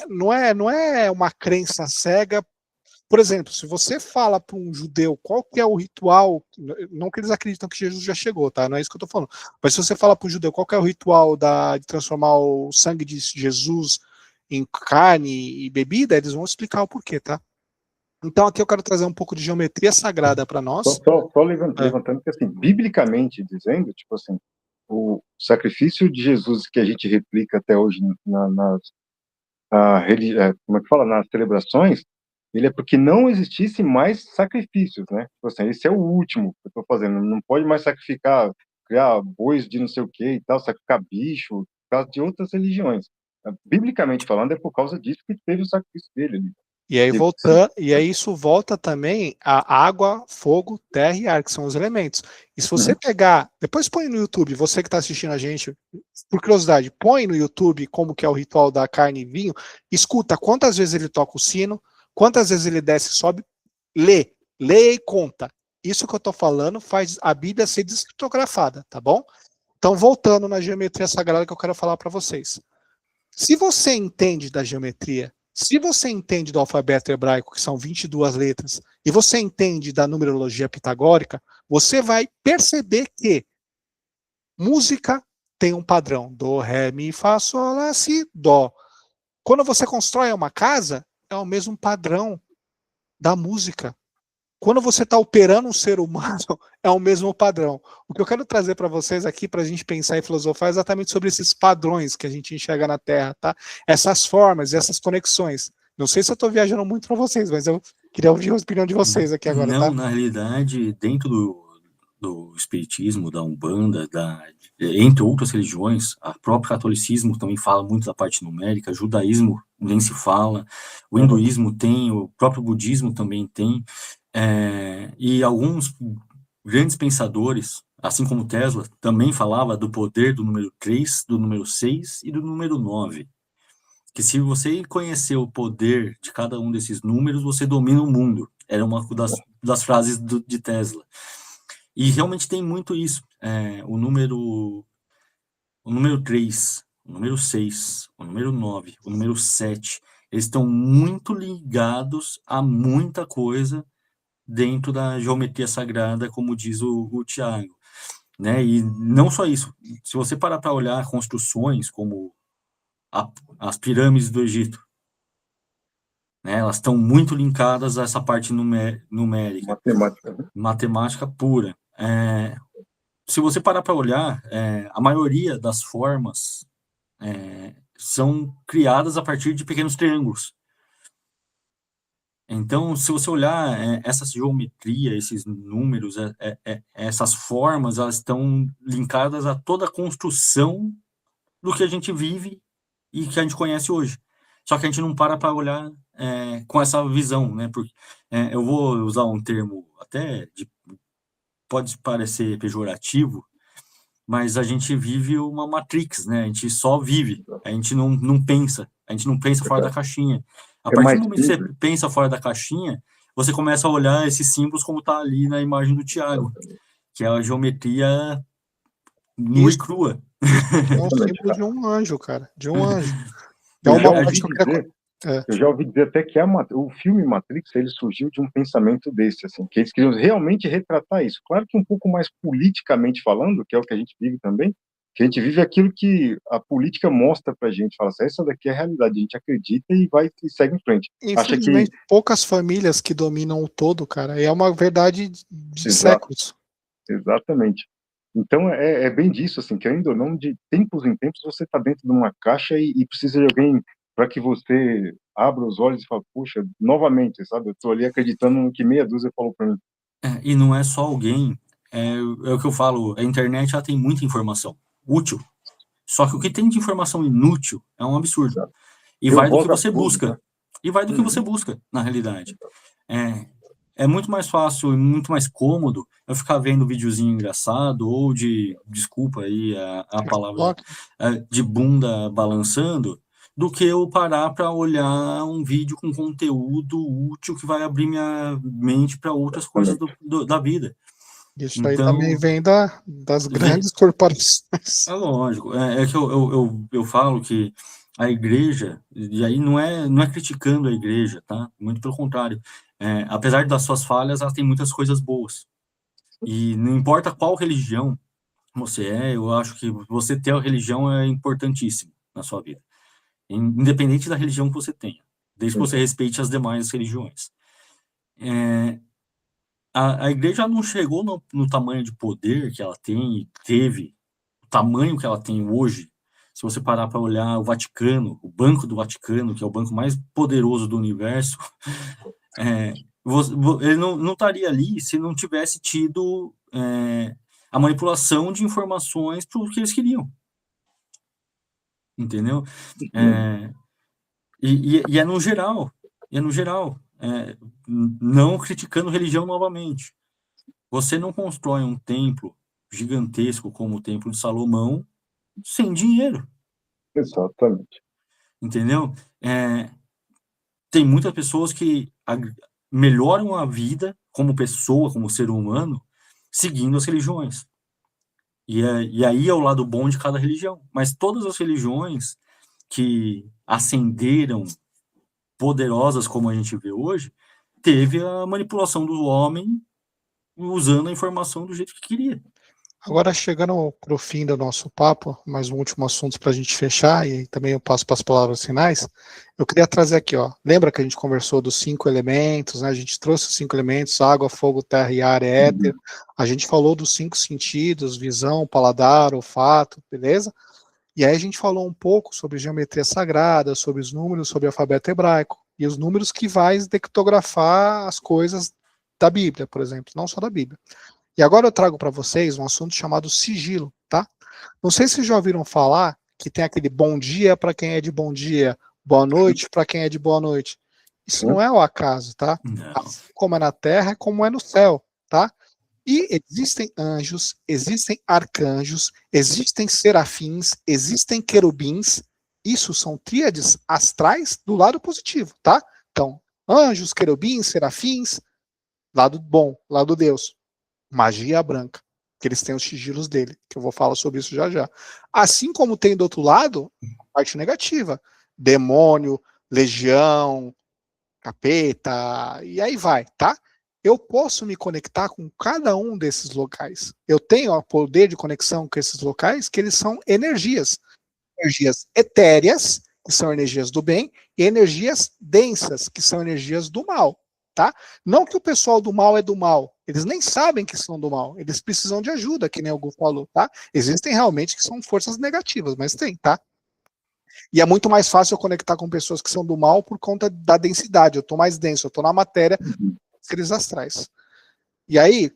não é uma crença cega. Por exemplo, se você fala para um judeu qual que é o ritual, não que eles acreditam que Jesus já chegou, tá? Não é isso que eu tô falando. Mas se você fala para um judeu qual que é o ritual de transformar o sangue de Jesus em carne e bebida, eles vão explicar o porquê, tá? Então aqui eu quero trazer um pouco de geometria sagrada para nós. Só levantando que, assim, biblicamente dizendo, tipo assim, o sacrifício de Jesus que a gente replica até hoje como é que fala, nas celebrações, ele é porque não existisse mais sacrifícios, né? Tipo assim, esse é o último que eu tô fazendo, não pode mais sacrificar, criar bois de não sei o que e tal, sacrificar bicho, por causa de outras religiões. Biblicamente falando, é por causa disso que teve o sacrifício dele ali. E aí isso volta também a água, fogo, terra e ar, que são os elementos. E se você pegar, depois põe no YouTube, você que está assistindo a gente, por curiosidade, põe no YouTube como que é o ritual da carne e vinho, escuta quantas vezes ele toca o sino, quantas vezes ele desce e sobe, lê e conta. Isso que eu estou falando faz a Bíblia ser descriptografada, tá bom? Então, voltando na geometria sagrada que eu quero falar para vocês. Se você entende da geometria, se você entende do alfabeto hebraico, que são 22 letras, e você entende da numerologia pitagórica, você vai perceber que música tem um padrão. Do, ré, mi, fá, sol, lá, si, dó. Quando você constrói uma casa, é o mesmo padrão da música. Quando você está operando um ser humano, é o mesmo padrão. O que eu quero trazer para vocês aqui, para a gente pensar e filosofar, é exatamente sobre esses padrões que a gente enxerga na Terra, tá? Essas formas, essas conexões. Não sei se eu estou viajando muito para vocês, mas eu queria ouvir a opinião de vocês aqui agora, Não, tá? na realidade, dentro do espiritismo, da Umbanda, entre outras religiões, o próprio catolicismo também fala muito da parte numérica, judaísmo nem se fala, o hinduísmo tem, o próprio budismo também tem, e alguns grandes pensadores, assim como Tesla, também falava do poder do número 3, do número 6 e do número 9. Que se você conhecer o poder de cada um desses números, você domina o mundo. Era uma das frases de Tesla. E realmente tem muito isso. O número 3, o número 6, o número 9, o número 7, eles estão muito ligados a muita coisa dentro da geometria sagrada, como diz o Tiago. Né? E não só isso. Se você parar para olhar construções como as pirâmides do Egito, né, elas estão muito linkadas a essa parte numérica, matemática pura. Se você parar para olhar, a maioria das formas são criadas a partir de pequenos triângulos. Então, se você olhar essa geometria, esses números, essas formas, elas estão linkadas a toda a construção do que a gente vive e que a gente conhece hoje. Só que a gente não para olhar com essa visão, né? Porque eu vou usar um termo até pode parecer pejorativo, mas a gente vive uma Matrix, né? A gente só vive, a gente não pensa, fora da caixinha. A partir do momento que você pensa fora da caixinha, você começa a olhar esses símbolos como está ali na imagem do Tiago, que é a geometria nua e crua. É um símbolo de um anjo, cara, de um anjo. Eu já ouvi dizer até que o filme Matrix, ele surgiu de um pensamento desse, assim, que eles queriam realmente retratar isso. Claro que um pouco mais politicamente falando, que é o que a gente vive também, Que a gente vive aquilo que a política mostra pra gente, fala assim, essa daqui é a realidade, a gente acredita e vai e segue em frente. Acha que... Infelizmente, poucas famílias que dominam o todo, cara. E é uma verdade de séculos. Exatamente. Então, é bem disso, assim, querendo ou não, de tempos em tempos, você tá dentro de uma caixa e precisa de alguém para que você abra os olhos e fale, puxa, novamente, sabe? Eu tô ali acreditando no que meia dúzia falou para mim. E não é só alguém, é o que eu falo, a internet ela tem muita informação útil, só que o que tem de informação inútil é um absurdo. E vai do que você busca. E vai do que você busca, na realidade. É muito mais fácil e muito mais cômodo eu ficar vendo videozinho engraçado ou desculpa aí a palavra, de bunda balançando, do que eu parar para olhar um vídeo com conteúdo útil que vai abrir minha mente para outras coisas da vida. Isso aí também vem das grandes corporações. É lógico. É que eu falo que a igreja, e aí não é criticando a igreja, tá? Muito pelo contrário. Apesar das suas falhas, ela tem muitas coisas boas. E não importa qual religião você eu acho que você ter a religião é importantíssimo na sua vida. Independente da religião que você tenha. Desde que você respeite as demais religiões. A igreja não chegou no tamanho de poder que ela tem e teve, o tamanho que ela tem hoje. Se você parar para olhar o Vaticano, o Banco do Vaticano, que é o banco mais poderoso do universo, ele não estaria ali se não tivesse tido a manipulação de informações para o que eles queriam. Entendeu? E é no geral. Não criticando religião novamente. Você não constrói um templo gigantesco como o Templo de Salomão sem dinheiro. Exatamente. Entendeu? Tem muitas pessoas que melhoram a vida como pessoa, como ser humano, seguindo as religiões. E aí é o lado bom de cada religião. Mas todas as religiões que ascenderam poderosas como a gente vê hoje, teve a manipulação do homem usando a informação do jeito que queria. Agora, chegando para o fim do nosso papo, mais um último assunto para a gente fechar, e também eu passo para as palavras finais, eu queria trazer aqui, lembra que a gente conversou dos 5 elementos, né? A gente trouxe os 5 elementos, água, fogo, terra e ar, éter, a gente falou dos 5 sentidos, visão, paladar, olfato, beleza? E aí a gente falou um pouco sobre geometria sagrada, sobre os números, sobre o alfabeto hebraico, e os números que vai dectografar as coisas da Bíblia, por exemplo, não só da Bíblia. E agora eu trago para vocês um assunto chamado sigilo, tá? Não sei se vocês já ouviram falar que tem aquele bom dia para quem é de bom dia, boa noite para quem é de boa noite. Isso não é o acaso, tá? Assim como é na terra, como é no céu, tá? E existem anjos, existem arcanjos, existem serafins, existem querubins. Isso são tríades astrais do lado positivo, tá? Então, anjos, querubins, serafins, lado bom, lado Deus. Magia branca, que eles têm os sigilos dele, que eu vou falar sobre isso já já. Assim como tem do outro lado, parte negativa, demônio, legião, capeta, e aí vai, tá? Eu posso me conectar com cada um desses locais. Eu tenho o poder de conexão com esses locais, que eles são energias. Energias etéreas, que são energias do bem, e energias densas, que são energias do mal. Tá? Não que o pessoal do mal é do mal, eles nem sabem que são do mal, eles precisam de ajuda, que nem o Gu falou, tá? Existem realmente que são forças negativas, mas tem, tá? E é muito mais fácil eu conectar com pessoas que são do mal por conta da densidade, eu tô mais denso, eu tô na matéria, seres astrais. E aí,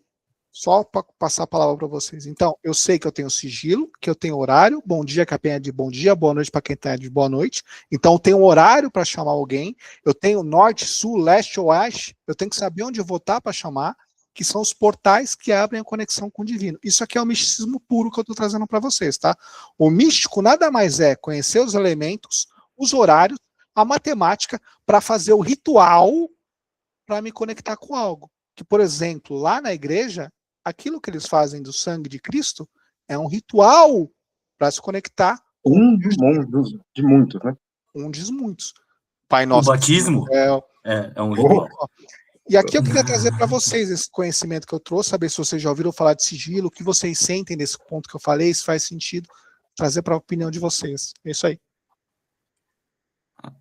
só para passar a palavra para vocês. Então, eu sei que eu tenho sigilo, que eu tenho horário, bom dia para quem é de bom dia, boa noite para quem é de boa noite. Então, eu tenho um horário para chamar alguém, eu tenho norte, sul, leste, oeste, eu tenho que saber onde votar para chamar, que são os portais que abrem a conexão com o divino. Isso aqui é o misticismo puro que eu estou trazendo para vocês, tá? O místico nada mais é conhecer os elementos, os horários, a matemática, para fazer o ritual para me conectar com algo. Que, por exemplo, lá na igreja, aquilo que eles fazem do sangue de Cristo é um ritual para se conectar com de muitos, né? Um dos muitos. Pai Nosso. O batismo é um ritual. E aqui eu queria trazer para vocês esse conhecimento que eu trouxe, saber se vocês já ouviram falar de sigilo, o que vocês sentem nesse ponto que eu falei, se faz sentido. trazer para a opinião de vocês. É isso aí.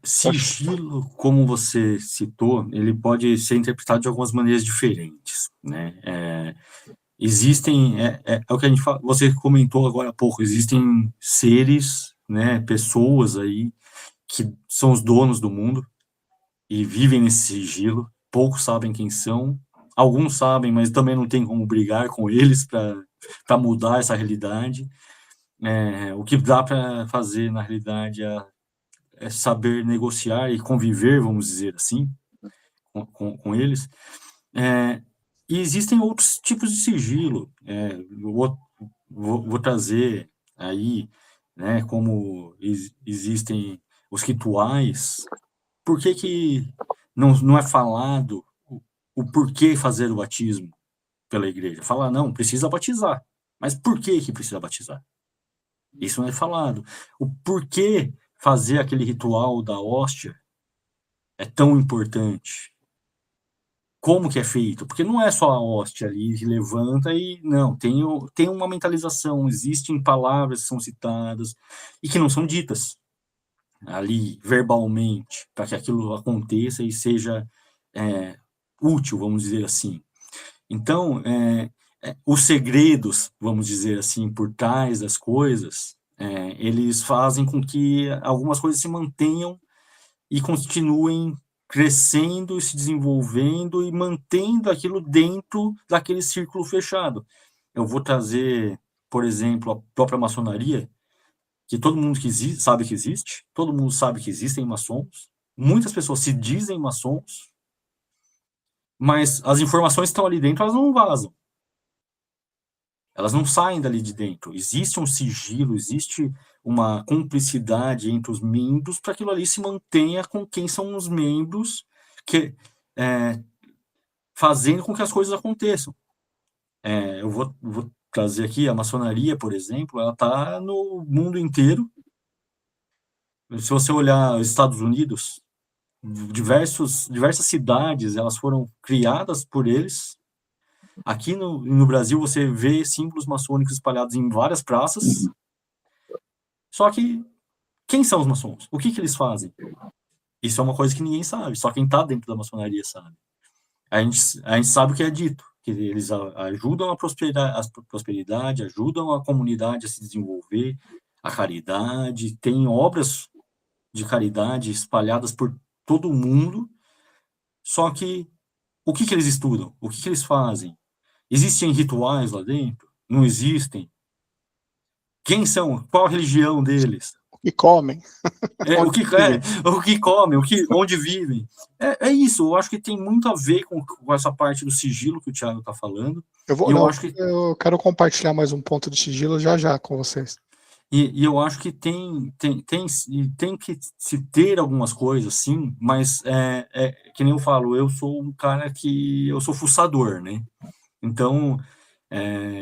Sigilo, como você citou, ele pode ser interpretado de algumas maneiras diferentes, né? Existem, é o que a gente fala, você comentou agora há pouco, existem seres, né, pessoas aí que são os donos do mundo e vivem nesse sigilo, poucos sabem quem são, alguns sabem, mas também não tem como brigar com eles para mudar essa realidade. O que dá para fazer, na realidade, é saber negociar e conviver, vamos dizer assim, com eles. E existem outros tipos de sigilo. Vou trazer aí, né, como existem os rituais. Por que não é falado o porquê fazer o batismo pela igreja? Fala, não, precisa batizar. Mas por que precisa batizar? Isso não é falado. O porquê fazer aquele ritual da hóstia é tão importante. Como que é feito? Porque não é só a hóstia ali que levanta e... Não, tem uma mentalização, existem palavras que são citadas e que não são ditas ali verbalmente, para que aquilo aconteça e seja útil, vamos dizer assim. Então, os segredos, vamos dizer assim, por trás das coisas, eles fazem com que algumas coisas se mantenham e continuem crescendo e se desenvolvendo e mantendo aquilo dentro daquele círculo fechado. Eu vou trazer, por exemplo, a própria maçonaria, que todo mundo sabe que existe, todo mundo sabe que existem maçons, muitas pessoas se dizem maçons, mas as informações que estão ali dentro, elas não vazam. Elas não saem dali de dentro. Existe um sigilo, existe uma cumplicidade entre os membros para que aquilo ali se mantenha com quem são os membros, fazendo com que as coisas aconteçam. Eu vou trazer aqui a maçonaria, por exemplo, ela está no mundo inteiro. Se você olhar os Estados Unidos, diversas cidades, elas foram criadas por eles. Aqui no Brasil, você vê símbolos maçônicos espalhados em várias praças. Só que, quem são os maçons? O que eles fazem? Isso é uma coisa que ninguém sabe, só quem está dentro da maçonaria sabe. A gente sabe o que é dito, que eles ajudam a prosperidade, ajudam a comunidade a se desenvolver, a caridade, tem obras de caridade espalhadas por todo o mundo, só que o que eles estudam? O que eles fazem? Existem rituais lá dentro? Não existem? Quem são? Qual a religião deles? O que comem. O que comem, onde vivem. É isso, eu acho que tem muito a ver com essa parte do sigilo que o Thiago está falando. Eu quero compartilhar mais um ponto de sigilo já com vocês. E eu acho que tem que se ter algumas coisas, sim, mas que nem eu falo, eu sou um cara eu sou fuçador, né? Então,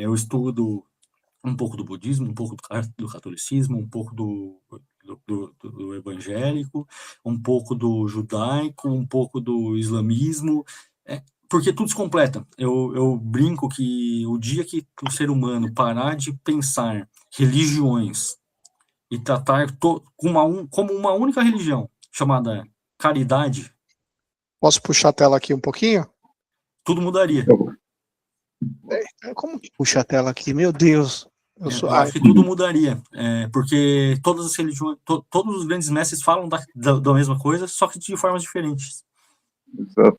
eu estudo um pouco do budismo, um pouco do catolicismo, um pouco do evangélico, um pouco do judaico, um pouco do islamismo, porque tudo se completa. Eu brinco que o dia que o ser humano parar de pensar religiões e tratar como uma única religião, chamada caridade... Posso puxar a tela aqui um pouquinho? Tudo mudaria. Como que puxa a tela aqui? Meu Deus! Eu acho que tudo mudaria, porque todas as religiões, todos os grandes mestres falam da mesma coisa, só que de formas diferentes. Exato.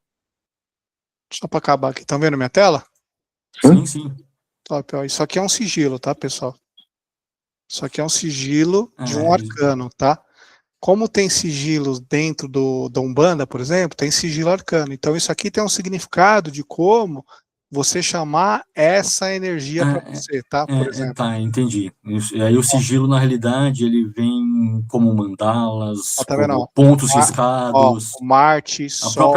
Só para acabar aqui, estão vendo minha tela? Sim. Top, ó. Isso aqui é um sigilo, tá, pessoal? Isso aqui é um sigilo de um arcano, tá? Como tem sigilos dentro da Umbanda, por exemplo, tem sigilo arcano. Então isso aqui tem um significado de como você chamar essa energia para você, tá? Por exemplo. Tá, entendi. E aí o sigilo, na realidade, ele vem como mandalas, tá vendo, como pontos riscados. Marte, Sol,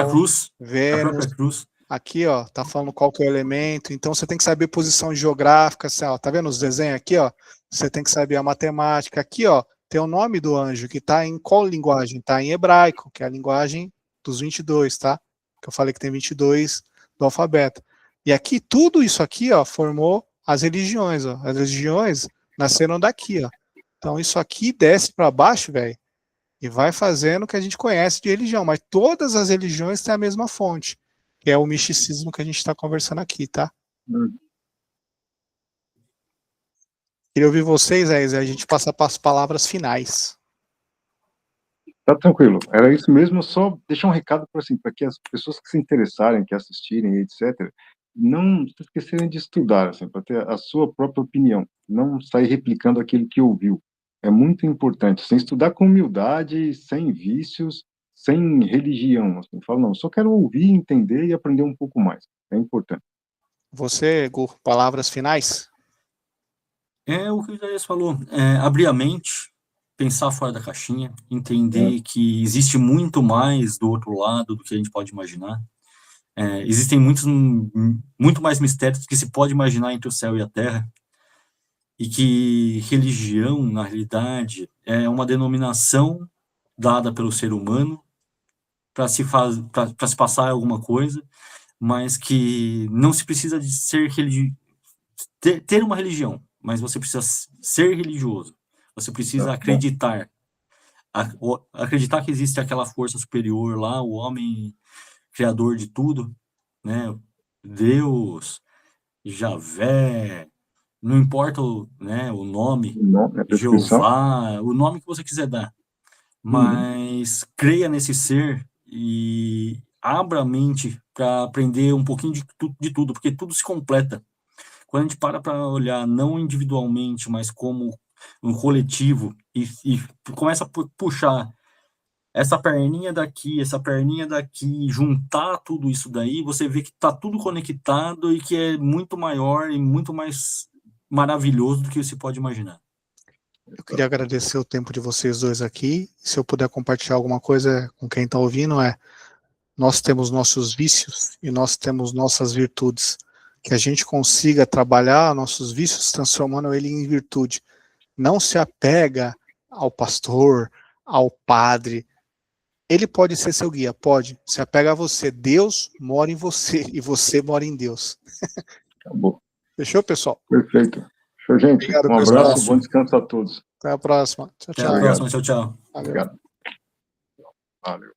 Vênus. A própria cruz. Aqui, ó, tá falando qual que é o elemento. Então você tem que saber posição geográfica, assim, ó, tá vendo os desenhos aqui, ó? Você tem que saber a matemática. Aqui, ó, tem o nome do anjo, que tá em qual linguagem? Tá em hebraico, que é a linguagem dos 22, tá? Que eu falei que tem 22 do alfabeto. E aqui, tudo isso aqui, ó, formou as religiões, ó. As religiões nasceram daqui, ó. Então isso aqui desce para baixo, velho, e vai fazendo o que a gente conhece de religião, mas todas as religiões têm a mesma fonte, que é o misticismo que a gente está conversando aqui, tá? Queria ouvir vocês, aí a gente passa para as palavras finais. Tá tranquilo, era isso mesmo, só deixar um recado para assim, que as pessoas que se interessarem, que assistirem, etc., não se esquecerem de estudar, assim, para ter a sua própria opinião, não sair replicando aquilo que ouviu. É muito importante, sem estudar com humildade, sem vícios, sem religião. Assim, fala, não, só quero ouvir, entender e aprender um pouco mais. É importante. Você, Gu, palavras finais? É o que o Isaías falou, abrir a mente, pensar fora da caixinha, entender que existe muito mais do outro lado do que a gente pode imaginar. Existem muito mais mistérios que se pode imaginar entre o céu e a terra, e que religião, na realidade, é uma denominação dada pelo ser humano para se passar alguma coisa, mas que não se precisa de ser ter uma religião, mas você precisa ser religioso. Você precisa acreditar que existe aquela força superior lá, o homem criador de tudo, né? Deus, Javé, não importa o nome, Jeová, o nome que você quiser dar, mas creia nesse ser e abra a mente para aprender um pouquinho de tudo, porque tudo se completa. Quando a gente para olhar não individualmente, mas como um coletivo e começa a puxar essa perninha daqui, juntar tudo isso daí, você vê que está tudo conectado e que é muito maior e muito mais maravilhoso do que se pode imaginar. Eu queria agradecer o tempo de vocês dois aqui. Se eu puder compartilhar alguma coisa com quem está ouvindo, nós temos nossos vícios e nós temos nossas virtudes. Que a gente consiga trabalhar nossos vícios transformando ele em virtude. Não se apega ao pastor, ao padre. Ele pode ser seu guia, pode. Se apega a você. Deus mora em você e você mora em Deus. Acabou. Fechou, pessoal? Perfeito. Fechou, gente. Obrigado, um pessoal. abraço, bom descanso a todos. Até a próxima. Tchau, tchau. Até a próxima. Tchau, tchau. Valeu. Obrigado. Valeu.